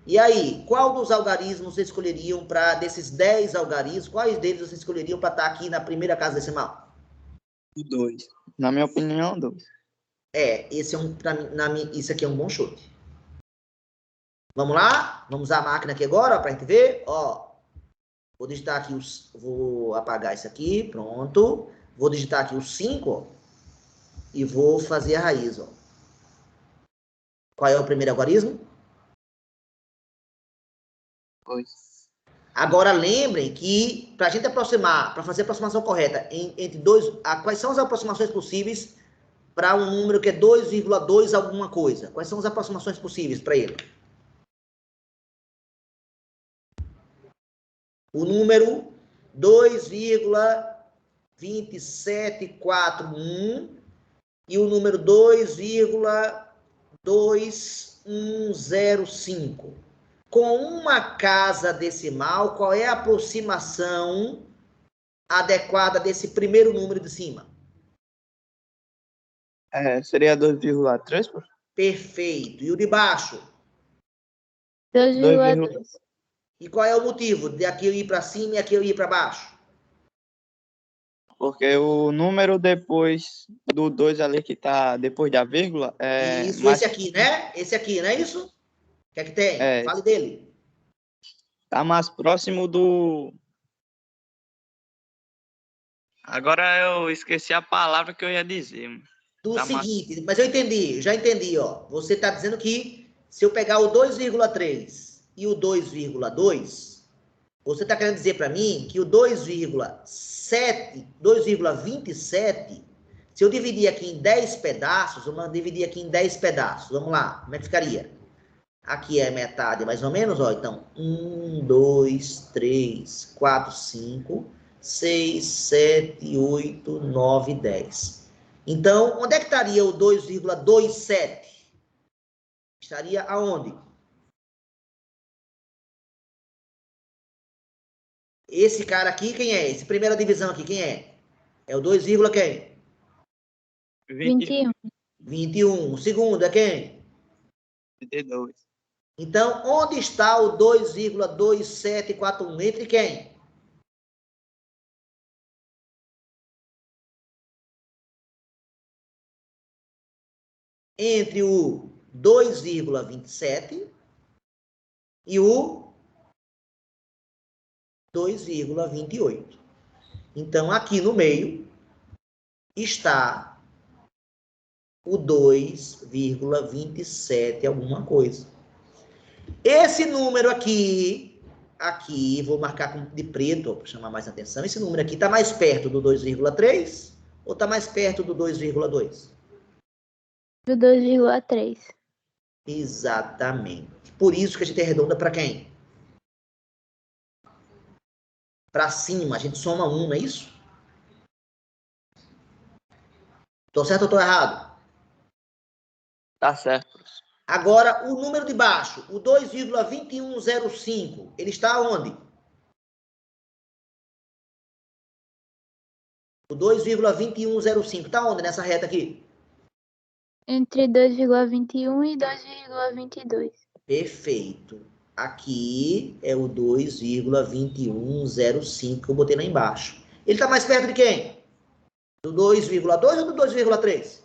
E aí, qual dos algarismos vocês escolheriam para, desses 10 algarismos, quais deles vocês escolheriam para estar aqui na primeira casa decimal? 2. Na minha opinião, 2. Esse isso aqui é um bom chute. Vamos lá? Vamos usar a máquina aqui agora para a gente ver. Ó, vou digitar aqui vou apagar isso aqui, pronto. Vou digitar aqui o 5, ó, e vou fazer a raiz, ó. Qual é o primeiro algarismo? 2. Agora, lembrem que, para a gente aproximar, para fazer a aproximação correta entre dois, quais são as aproximações possíveis para um número que é 2,2 alguma coisa? Quais são as aproximações possíveis para ele? O número 2,2741 e o número 2,2105. Com uma casa decimal, qual é a aproximação adequada desse primeiro número de cima? Seria 2,3, pô? Perfeito. E o de baixo? 2,2. E qual é o motivo de aqui eu ir para cima e aqui eu ir para baixo? Porque o número depois do 2 ali que tá depois da vírgula é Isso, mais... esse aqui, né? Esse aqui, não é isso? O que é que tem? É. Fale dele. Tá mais próximo do... Agora eu esqueci a palavra que eu ia dizer. Do Tá seguinte, mas eu entendi, já entendi, ó. Você está dizendo que se eu pegar o 2,3 e o 2,2, você está querendo dizer para mim que o 2,7, 2,27, se eu dividir aqui em 10 pedaços, vamos dividir aqui em 10 pedaços, vamos lá, como é que ficaria? Aqui é metade, mais ou menos, ó. Então, 1, 2, 3, 4, 5, 6, 7, 8, 9, 10. Então, onde é que estaria o 2,27? Estaria aonde? Esse cara aqui, quem é? Esse primeira divisão aqui, quem é? É o 2, quem? 21. 21. O segundo é quem? 32. Então, onde está o 2,2741? Entre quem? Entre o 2,27 e o 2,28. Então, aqui no meio está o 2,27 alguma coisa. Esse número aqui, vou marcar de preto para chamar mais atenção. Esse número aqui está mais perto do 2,3 ou está mais perto do 2,2? Do 2,3. Exatamente. Por isso que a gente arredonda para quem? Para cima. A gente soma 1, não é isso? Tô certo ou tô errado? Tá certo. Agora, o número de baixo, o 2,2105, ele está onde? O 2,2105 está onde nessa reta aqui? Entre 2,21 e 2,22. Perfeito. Aqui é o 2,2105 que eu botei lá embaixo. Ele está mais perto de quem? Do 2,2 ou do 2,3?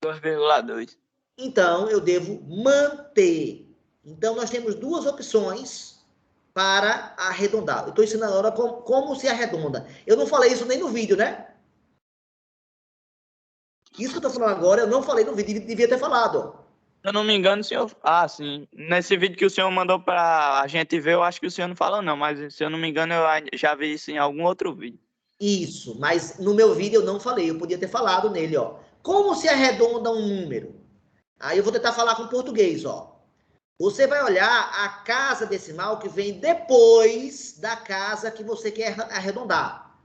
2,2. Então, eu devo manter. Então, nós temos duas opções para arredondar. Eu estou ensinando agora como se arredonda. Eu não falei isso nem no vídeo, né? Isso que eu estou falando agora, eu não falei no vídeo, devia ter falado. Se eu não me engano, o senhor... Ah, sim. Nesse vídeo que o senhor mandou pra gente ver, eu acho que o senhor não falou, não. Mas, se eu não me engano, eu já vi isso em algum outro vídeo. Isso, mas no meu vídeo eu não falei. Eu podia ter falado nele, ó. Como se arredonda um número? Aí eu vou tentar falar com português, ó. Você vai olhar a casa decimal que vem depois da casa que você quer arredondar.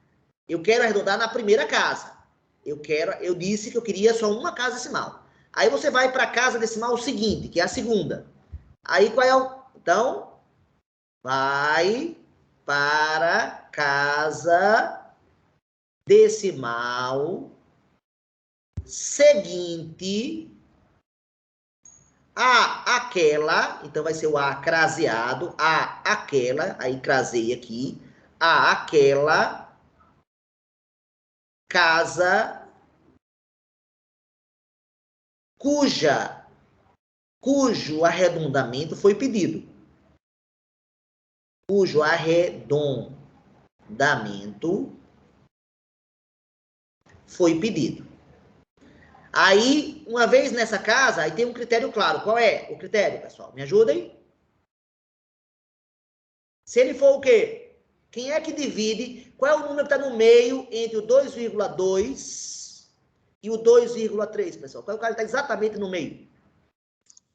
Eu quero arredondar na primeira casa. Eu disse que eu queria só uma casa decimal. Aí você vai para a casa decimal seguinte, que é a segunda. Aí qual é o... Então, vai para casa decimal seguinte a aquela, então vai ser o A craseado, a aquela, aí crasei aqui, a aquela casa cujo arredondamento foi pedido. Cujo arredondamento foi pedido. Aí, uma vez nessa casa, aí tem um critério claro. Qual é o critério, pessoal? Me ajudem? Se ele for o quê? Quem é que divide? Qual é o número que está no meio entre o 2,2 e o 2,3, pessoal? Qual é o cara que está exatamente no meio?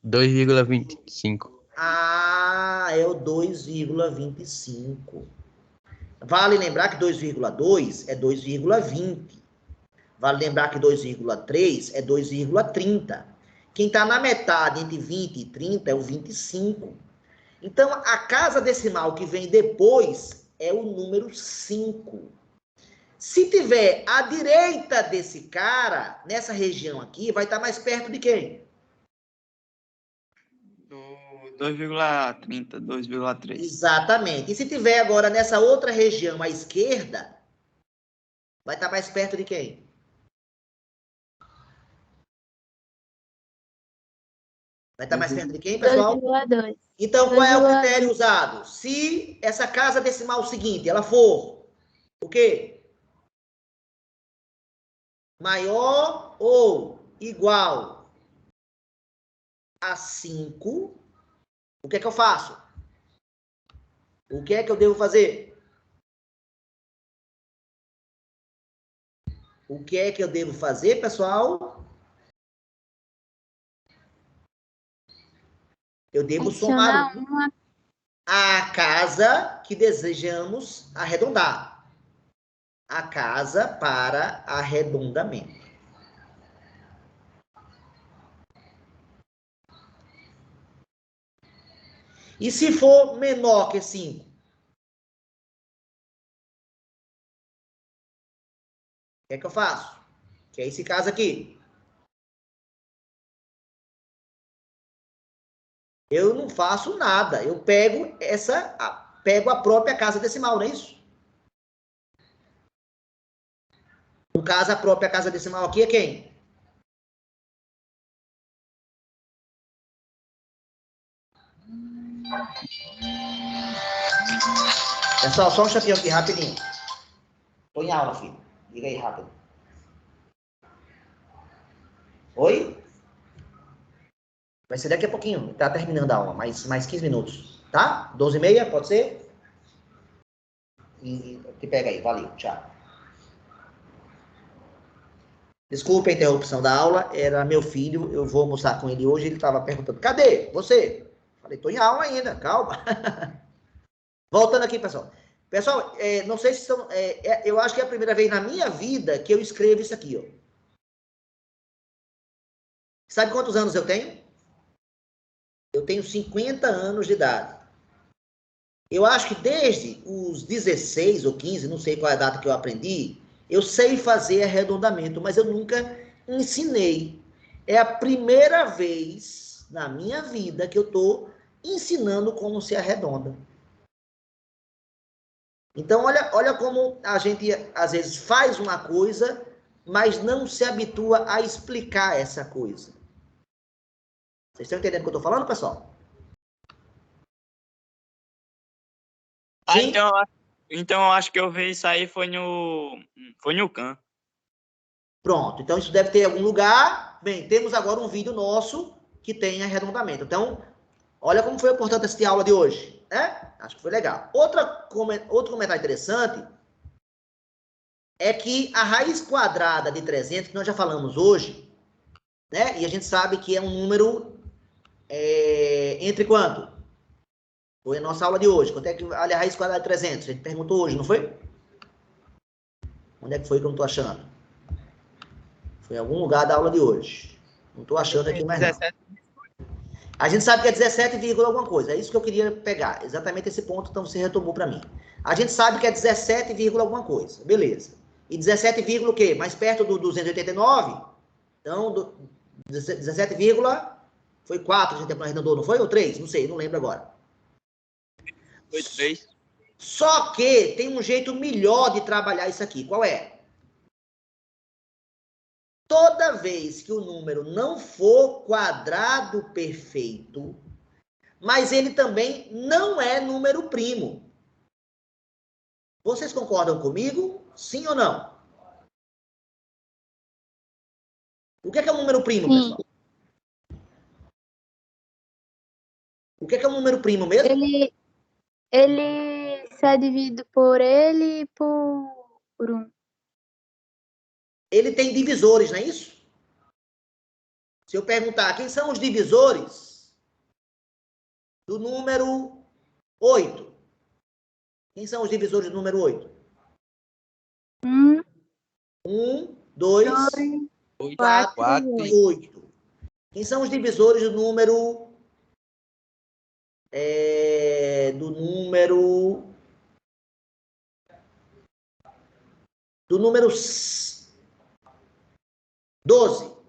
2,25. Ah, é o 2,25. Vale lembrar que 2,2 é 2,20. Vale lembrar que 2,3 é 2,30. Quem está na metade entre 20 e 30 é o 25. Então, a casa decimal que vem depois é o número 5. Se tiver à direita desse cara, nessa região aqui, vai estar mais perto de quem? Do 2,30, 2,3. Exatamente. E se tiver agora nessa outra região à esquerda, vai estar mais perto de quem? Vai estar mais perto de quem, pessoal? 2,2. Então, qual é o critério usado? Se essa casa decimal seguinte, ela for o quê? Maior ou igual a 5, o que é que eu faço? O que é que eu devo fazer? O que é que eu devo fazer, pessoal? Eu devo somar a casa que desejamos arredondar. A casa para arredondamento. E se for menor que 5? O que é que eu faço? Que é esse caso aqui. Eu não faço nada. Eu pego a própria casa decimal, não é isso? No caso, a própria casa decimal aqui é quem? Pessoal, só um chatinho aqui, rapidinho. Tô em aula, filho. Diga aí, rápido. Oi? Vai ser daqui a pouquinho. Tá terminando a aula. Mais 15 minutos. Tá? 12h30, pode ser? E te pega aí. Valeu. Tchau. Desculpe a interrupção da aula. Era meu filho. Eu vou almoçar com ele hoje. Ele estava perguntando, cadê você? Falei, tô em aula ainda. Calma. Voltando aqui, pessoal. Pessoal, não sei se estão... eu acho que é a primeira vez na minha vida que eu escrevo isso aqui, ó. Sabe quantos anos eu tenho? Eu tenho 50 anos de idade. Eu acho que desde os 16 ou 15, não sei qual é a data que eu aprendi, eu sei fazer arredondamento, mas eu nunca ensinei. É a primeira vez na minha vida que eu estou ensinando como se arredonda. Então, olha como a gente, às vezes, faz uma coisa, mas não se habitua a explicar essa coisa. Vocês estão entendendo o que eu estou falando, pessoal? Sim? Então eu acho que eu vi isso aí foi no CAN. Pronto, então isso deve ter em algum lugar. Bem, temos agora um vídeo nosso que tem arredondamento. Então, olha como foi importante essa aula de hoje, né? Acho que foi legal. Outro comentário interessante é que a raiz quadrada de 300, que nós já falamos hoje, né? E a gente sabe que é um número entre quanto? Foi a nossa aula de hoje. Quanto é que vale a raiz quadrada de 300? A gente perguntou hoje, não foi? Onde é que foi que eu não estou achando? Foi em algum lugar da aula de hoje. Não estou achando aqui mais não. A gente sabe que é 17, alguma coisa. É isso que eu queria pegar. Exatamente esse ponto, então você retomou para mim. A gente sabe que é 17, alguma coisa. Beleza. E 17, o quê? Mais perto do 289? Então, 17, foi 4, a gente arredondou, não foi? Ou 3? Não sei, não lembro agora. Foi 3. Só que tem um jeito melhor de trabalhar isso aqui. Qual é? Toda vez que o número não for quadrado perfeito, mas ele também não é número primo. Vocês concordam comigo? Sim ou não? O que é um número primo, pessoal? O que é um número primo mesmo? Ele se é dividido por ele e por 1. Ele tem divisores, não é isso? Se eu perguntar quem são os divisores do número 8? Quem são os divisores do número 8? 1, 1, 2, 4 e 8. Quem são os divisores do número... do número 12.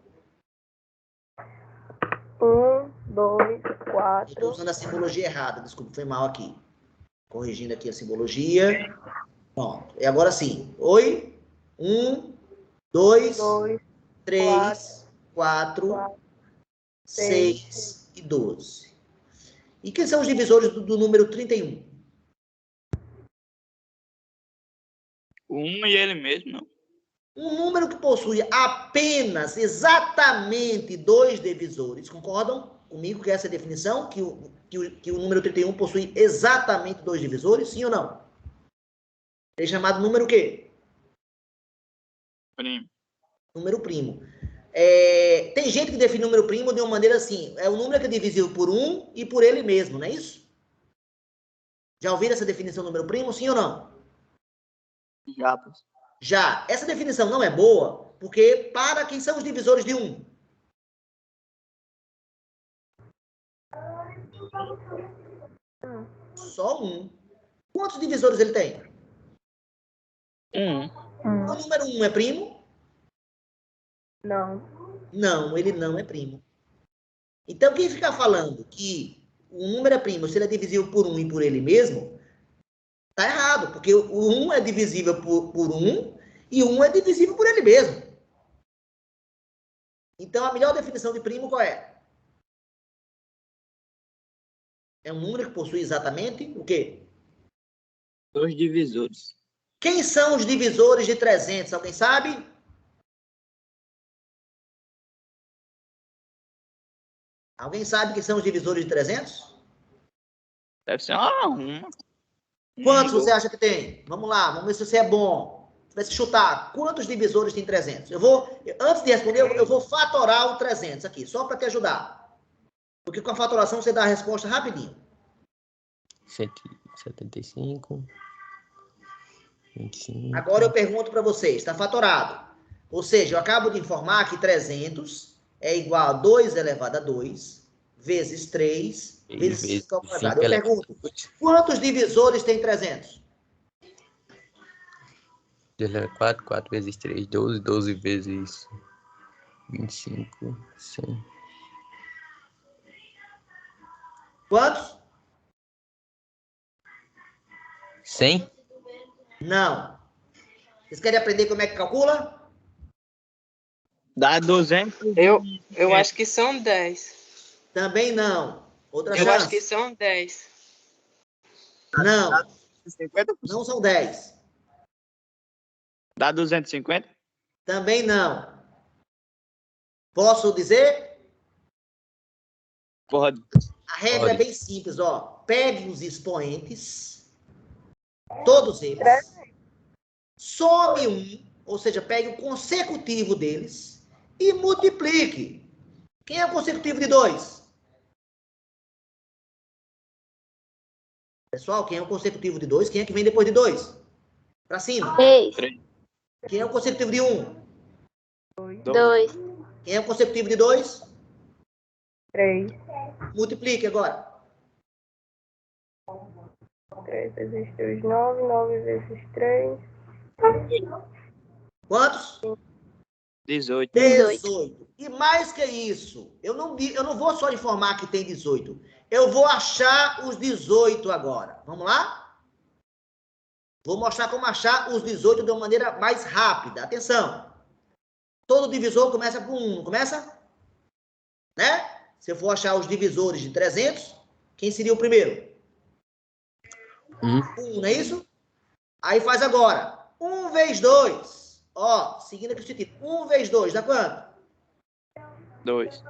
1, 2, 4. Estou usando a simbologia errada, desculpa, foi mal aqui. Corrigindo aqui a simbologia. Pronto. E agora sim. Oi. 1, 2, 3, 4, 6 e 12. E quem são os divisores do número 31? 1 e ele mesmo, não? Um número que possui apenas, exatamente 2 divisores. Concordam comigo que essa é a definição? Que o número 31 possui exatamente 2 divisores? Sim ou não? É chamado número o quê? Primo. Número primo. Tem gente que define número primo de uma maneira assim. É o número que é divisível por 1 e por ele mesmo, não é isso? Já ouviram essa definição do número primo? Sim ou não? Já. Já. Essa definição não é boa, porque para quem são os divisores de 1? Só 1. Quantos divisores ele tem? 1. O número 1 é primo? Não. Não, ele não é primo. Então, quem ficar falando que o número é primo se ele é divisível por 1 e por ele mesmo, tá errado, porque o 1 é divisível por 1 e 1 é divisível por ele mesmo. Então, a melhor definição de primo qual é? É um número que possui exatamente o quê? 2 divisores. Quem são os divisores de 300? Alguém sabe? Alguém sabe quem são os divisores de 300? Deve ser uma. Quantos você acha que tem? Vamos lá, vamos ver se você é bom. Você vai se chutar. Quantos divisores tem 300? Antes de responder, eu vou fatorar o 300 aqui, só para te ajudar. Porque com a fatoração você dá a resposta rapidinho. 175. 25. Agora eu pergunto para vocês, está fatorado? Ou seja, eu acabo de informar que 300 é igual a 2 elevado a 2, vezes 3, vezes 5 ao quadrado. Eu pergunto, quantos divisores tem 300? 4, 4 vezes 3, 12, 12 vezes 25, 100. Quantos? 100? Não. Vocês querem aprender como é que calcula? Dá 200. Eu acho que são 10. Também não. Outra Eu chance. acho que são 10. Não. 50%. Não são 10. Dá 250? Também não. Posso dizer? Pode. A regra é bem simples, ó. Pegue os expoentes, todos eles, some um, ou seja, pegue o consecutivo deles e multiplique. Quem é o consecutivo de 2? Pessoal, quem é o consecutivo de 2? Quem é que vem depois de 2? Para cima. 3, Quem é o consecutivo de 1? 2, Quem é o consecutivo de 2? 3. Multiplique agora. 3 vezes 2, 9. 9 vezes 3. Quantos? 18. 18. E mais que isso, eu não vou só informar que tem 18. Eu vou achar os 18 agora. Vamos lá? Vou mostrar como achar os 18 de uma maneira mais rápida. Atenção. Todo divisor começa com 1, não começa? Né? Se eu for achar os divisores de 300, quem seria o primeiro? 1, não é isso? Aí faz agora. 1 vezes 2. Ó, seguindo aqui o sentido. 1 vezes 2 dá quanto? 2.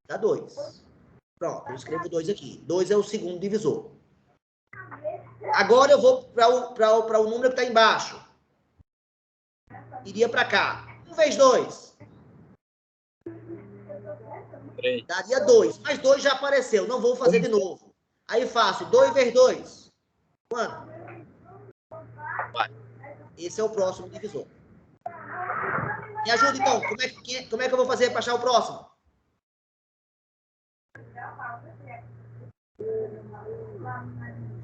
Dá 2. Pronto, eu escrevo 2 aqui. 2 é o segundo divisor. Agora eu vou para o número que está embaixo. Iria para cá. 1 vezes 2. 3. Daria 2. Mas 2 já apareceu. Não vou fazer de novo. Aí faço 2 vezes 2. Quanto? Esse é o próximo divisor. Me ajuda, então. Como é que eu vou fazer para achar o próximo?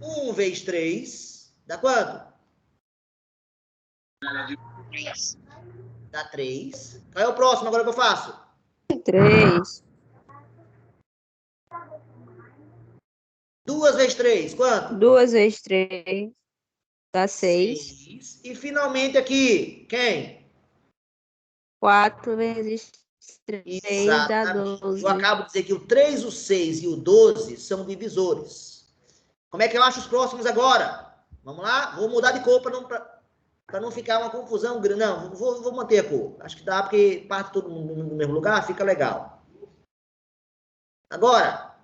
1 vezes 3 dá quanto? Dá 3. Qual é o próximo agora que eu faço? 3. 2 vezes 3, quanto? 2 vezes 3 dá 6. 6. E finalmente aqui, quem? 4 vezes 3 dá Exatamente. 12. Eu acabo de dizer que o 3, o 6 e o 12 são divisores. Como é que eu acho os próximos agora? Vamos lá? Vou mudar de cor para não ficar uma confusão grande. Não, vou manter a cor. Acho que dá, porque parte todo mundo no mesmo lugar, fica legal. Agora.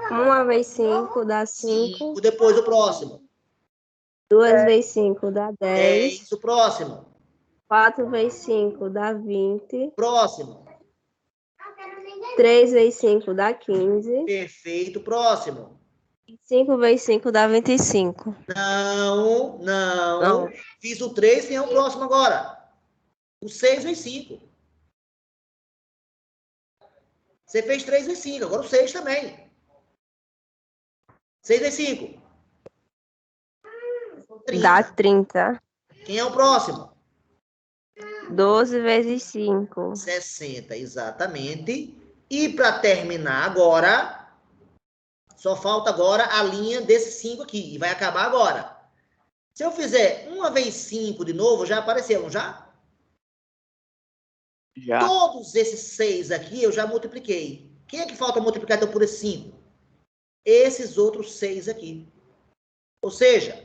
1 vezes 5 dá 5. Depois o próximo. 2 vezes 5 dá 10. 10. O próximo. 4 vezes 5 dá 20. Próximo. 3 vezes 5 dá 15. Perfeito. Próximo. 5 vezes 5 dá 25. Não. Fiz o 3, quem é o próximo agora? O 6 vezes 5. Você fez 3 vezes 5, agora o 6 também. 6 vezes 5. 30. Dá 30. Quem é o próximo? 12 vezes 5. 60, exatamente. E para terminar agora, só falta agora a linha desse 5 aqui. E vai acabar agora. Se eu fizer 1 vezes 5 de novo, já apareceu, não já? Já. Todos esses 6 aqui eu já multipliquei. Quem é que falta multiplicar então por esse 5? Esses outros 6 aqui. Ou seja,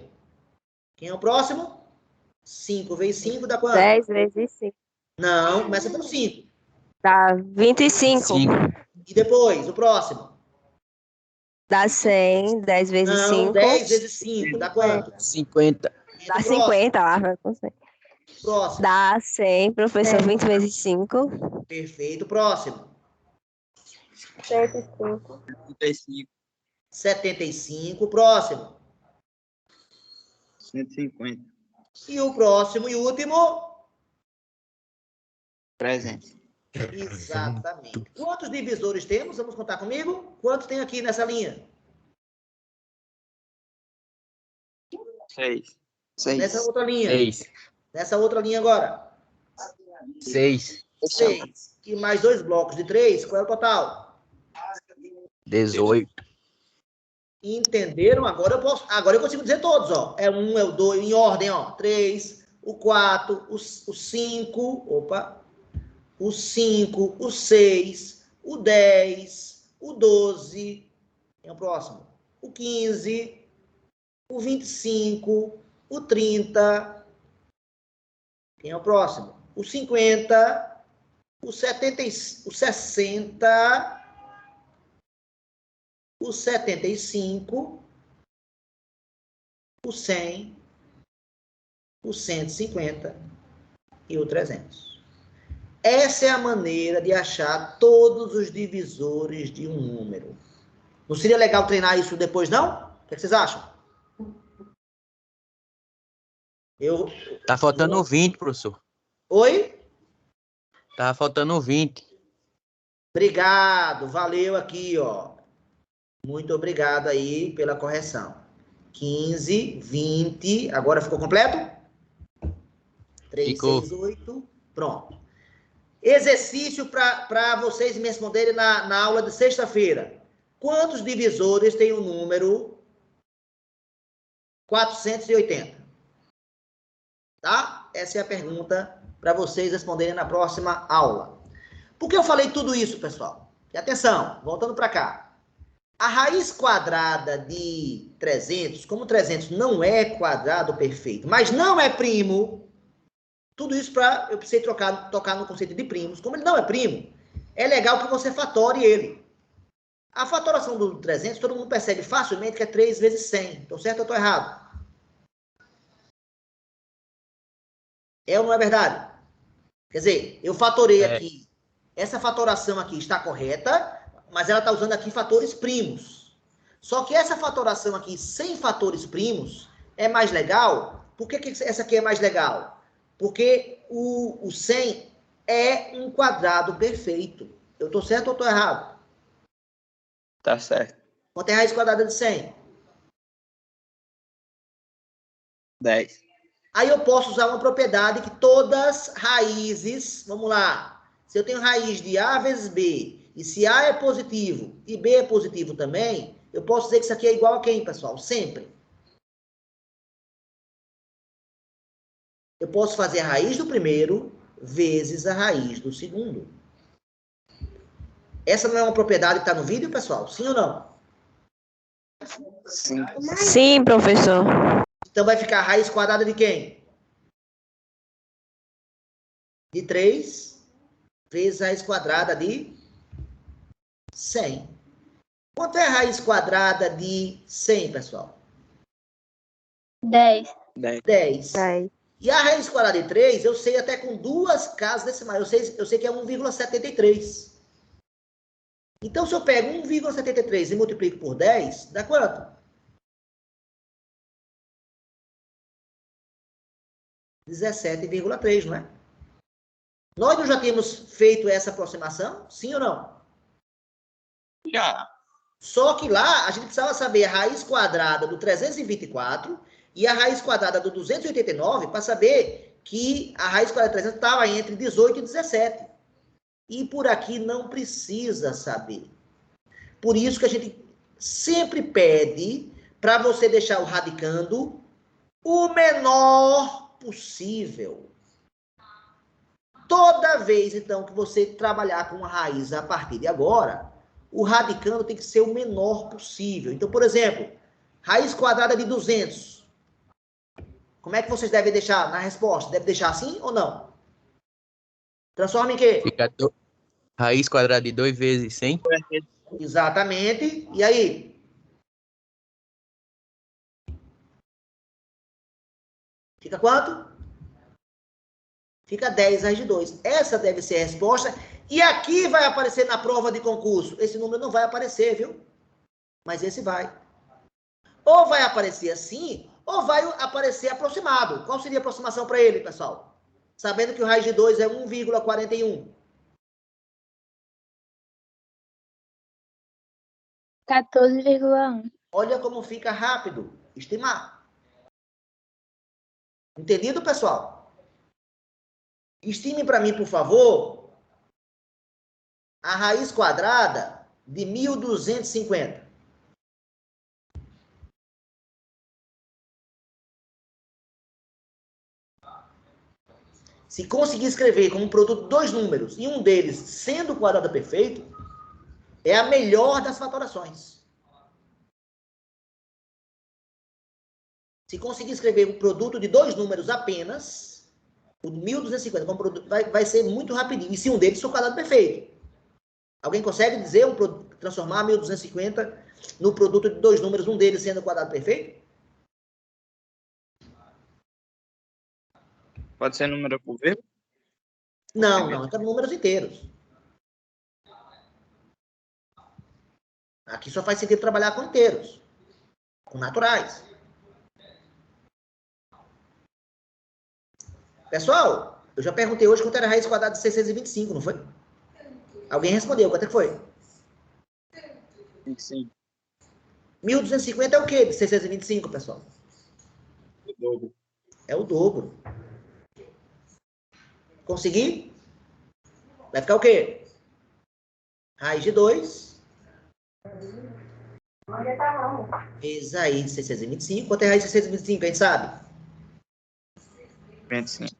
quem é o próximo? 5 vezes 5 dá quanto? 10 vezes 5. Não, começa pelo 5. Dá 25. 5. E depois, o próximo? Dá 100. 10 vezes Não, 5. 10 vezes 5 dá quanto? 50. E Dá do próximo? 50. Lá vai com 100. Próximo. Dá 100, professor. 20 vezes 5. Perfeito. Próximo. 105. 35. 75. Próximo. 150. E o próximo e último? 300. Exatamente. Quantos divisores temos? Vamos contar comigo? Quantos tem aqui nessa linha? 6. Nessa outra linha. 6. Nessa outra linha agora. 6. 6. E mais 2 blocos de 3. Qual é o total? 18. Entenderam? Agora eu consigo dizer todos, ó. É 1, é o 2, em ordem, ó. 3, o 4, o 5, opa. O 5, o 6, o 10, o 12. Quem é o próximo? O 15, o 25, o 30. Quem é o próximo? O 50, o 70, o 60, o 75, o 100, o 150 e o 300. Essa é a maneira de achar todos os divisores de um número. Não seria legal treinar isso depois, não? O que vocês acham? Tá faltando 20, professor. Oi? Tá faltando 20. Obrigado, valeu aqui, ó. Muito obrigado aí pela correção. 15, 20, agora ficou completo? 3, Ficou. 6, 8, pronto. Exercício para vocês me responderem na aula de sexta-feira. Quantos divisores tem o número 480? Tá? Essa é a pergunta para vocês responderem na próxima aula. Por que eu falei tudo isso, pessoal? E atenção, voltando para cá. A raiz quadrada de 300, como 300 não é quadrado perfeito, mas não é primo, tudo isso eu precisei tocar no conceito de primos. Como ele não é primo, é legal que você fatore ele. A fatoração do 300, todo mundo percebe facilmente que é 3 vezes 100. Estou certo ou estou errado? É ou não é verdade? Quer dizer, eu fatorei aqui. Essa fatoração aqui está correta, mas ela está usando aqui fatores primos. Só que essa fatoração aqui sem fatores primos é mais legal. Por que essa aqui é mais legal? Porque o 100 é um quadrado perfeito. Eu estou certo ou estou errado? Tá certo. Quanto é a raiz quadrada de 100? 10. Aí eu posso usar uma propriedade que todas raízes, vamos lá, se eu tenho raiz de A vezes B, e se A é positivo e B é positivo também, eu posso dizer que isso aqui é igual a quem, pessoal? Sempre. Eu posso fazer a raiz do primeiro vezes a raiz do segundo. Essa não é uma propriedade que está no vídeo, pessoal? Sim ou não? Sim. Sim, professor. Então vai ficar a raiz quadrada de quem? De 3 vezes a raiz quadrada de 100. Quanto é a raiz quadrada de 100, pessoal? 10. 10. 10. E a raiz quadrada de 3, eu sei até com duas casas decimais. Eu sei que é 1,73. Então, se eu pego 1,73 e multiplico por 10, dá quanto? 17,3, não é? Nós não já temos feito essa aproximação? Sim ou não? Já. Só que lá, a gente precisava saber a raiz quadrada do 324 e a raiz quadrada do 289 para saber que a raiz quadrada do 300 estava entre 18 e 17. E por aqui não precisa saber. Por isso que a gente sempre pede para você deixar o radicando o menor possível. Toda vez, então, que você trabalhar com uma raiz a partir de agora, o radicando tem que ser o menor possível. Então, por exemplo, raiz quadrada de 200. Como é que vocês devem deixar na resposta? Deve deixar assim ou não? Transforma em quê? Fica raiz quadrada de 2 vezes 100. Exatamente. E aí? Fica quanto? Fica 10 raiz de 2. Essa deve ser a resposta. E aqui vai aparecer na prova de concurso. Esse número não vai aparecer, viu? Mas esse vai. Ou vai aparecer assim, ou vai aparecer aproximado. Qual seria a aproximação para ele, pessoal? Sabendo que o raiz de 2 é 1,41. 14,1. Olha como fica rápido. Estimar. Entendido, pessoal? Estime para mim, por favor, a raiz quadrada de 1.250. Se conseguir escrever como produto dois números e um deles sendo o quadrado perfeito, é a melhor das fatorações. Se conseguir escrever um produto de dois números apenas, o 1.250 como produto, vai ser muito rapidinho. E se um deles for o quadrado perfeito. Alguém consegue dizer, transformar 1.250 no produto de dois números, um deles sendo o quadrado perfeito? Pode ser número por vez? Não, é números inteiros. Aqui só faz sentido trabalhar com inteiros, com naturais. Pessoal, eu já perguntei hoje quanto era a raiz quadrada de 625, não foi? Alguém respondeu, quanto é que foi? Sim. 1.250 é o quê de 625, pessoal? O dobro. É o dobro. Consegui? Vai ficar o quê? Raiz de 2. Vezes a raiz de 625. Quanto é a raiz de 625, a gente sabe? 25.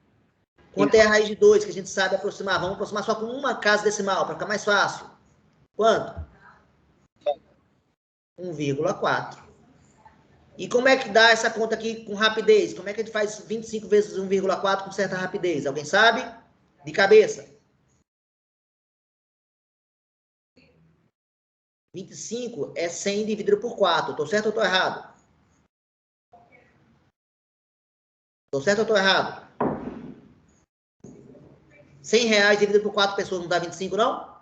Quanto é a raiz de 2, que a gente sabe aproximar? Vamos aproximar só com uma casa decimal, para ficar mais fácil. Quanto? 1,4. E como é que dá essa conta aqui com rapidez? Como é que a gente faz 25 vezes 1,4 com certa rapidez? Alguém sabe? De cabeça. 25 é 100 dividido por 4. Estou certo ou estou errado? Estou certo ou estou errado? 100 reais dividido por 4 pessoas não dá 25, não?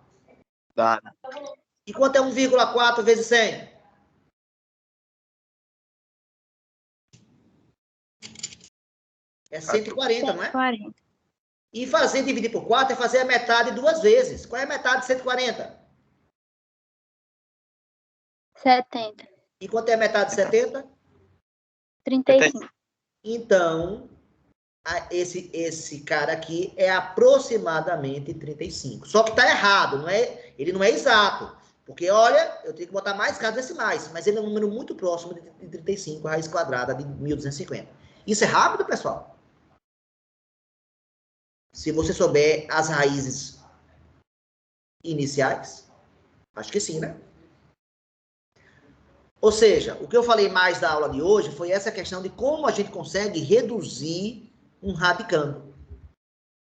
Dá. E quanto é 1,4 vezes 100? É 140, não é? 140. E fazer dividir por 4 é fazer a metade 2 vezes. Qual é a metade de 140? 70. E quanto é a metade de 70? 35. Então, esse cara aqui é aproximadamente 35. Só que está errado, não é? Ele não é exato. Porque, olha, eu tenho que botar mais casas decimais, mas ele é um número muito próximo de 35, a raiz quadrada de 1250. Isso é rápido, pessoal? Se você souber as raízes iniciais, acho que sim, né? Ou seja, o que eu falei mais da aula de hoje foi essa questão de como a gente consegue reduzir um radicando,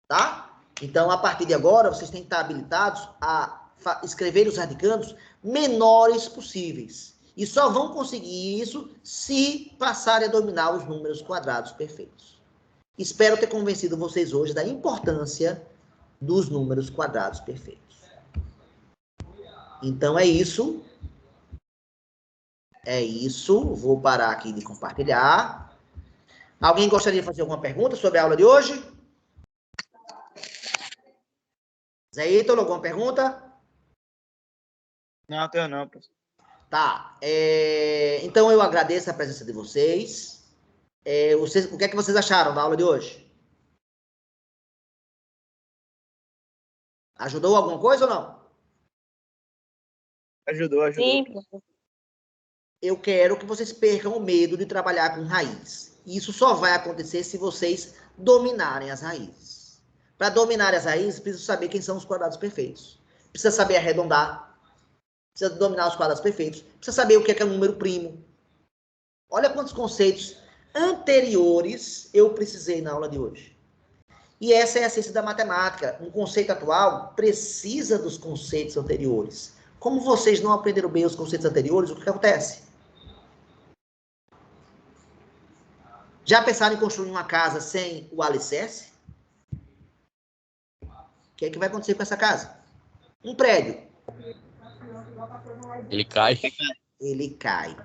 tá? Então, a partir de agora, vocês têm que estar habilitados a escrever os radicandos menores possíveis. E só vão conseguir isso se passarem a dominar os números quadrados perfeitos. Espero ter convencido vocês hoje da importância dos números quadrados perfeitos. Então, é isso. É isso. Vou parar aqui de compartilhar. Alguém gostaria de fazer alguma pergunta sobre a aula de hoje? Zé Ítalo, alguma pergunta? Não, tenho não, professor. Tá. Então, eu agradeço a presença de vocês. O que é que vocês acharam da aula de hoje? Ajudou alguma coisa ou não? Ajudou. Sim, Eu quero que vocês percam o medo de trabalhar com raiz. Isso só vai acontecer se vocês dominarem as raízes. Para dominar as raízes, precisa saber quem são os quadrados perfeitos. Precisa saber arredondar. Precisa dominar os quadrados perfeitos. Precisa saber o que é um número primo. Olha quantos conceitos anteriores eu precisei na aula de hoje. E essa é a ciência da matemática. Um conceito atual precisa dos conceitos anteriores. Como vocês não aprenderam bem os conceitos anteriores, o que acontece? Já pensaram em construir uma casa sem o alicerce? O que é que vai acontecer com essa casa? Um prédio. Ele cai. Ele cai.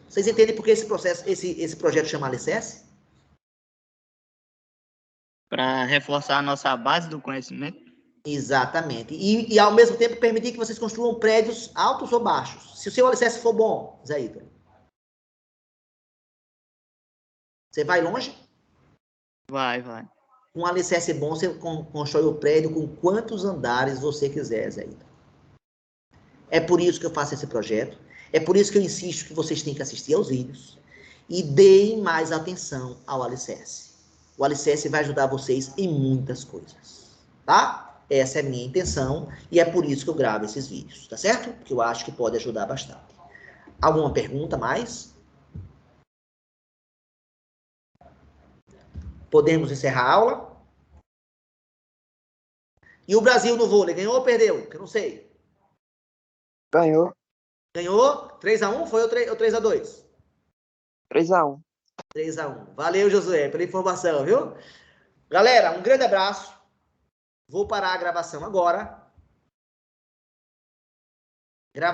Vocês entendem por que esse projeto chama alicerce? Para reforçar a nossa base do conhecimento. Exatamente. E ao mesmo tempo permitir que vocês construam prédios altos ou baixos. Se o seu alicerce for bom, Zé Ítalo, você vai longe? Vai. Com um alicerce bom, você constrói o prédio com quantos andares você quiser, Zé Ítalo. É por isso que eu faço esse projeto. É por isso que eu insisto que vocês têm que assistir aos vídeos e deem mais atenção ao alicerce. O alicerce vai ajudar vocês em muitas coisas, tá? Essa é a minha intenção e é por isso que eu gravo esses vídeos, tá certo? Porque eu acho que pode ajudar bastante. Alguma pergunta mais? Podemos encerrar a aula? E o Brasil no vôlei, ganhou ou perdeu? Que eu não sei. Ganhou. Ganhou? 3-1? Foi ou 3-2? 3-1. 3-1. Valeu, Josué, pela informação, viu? Galera, um grande abraço. Vou parar a gravação agora.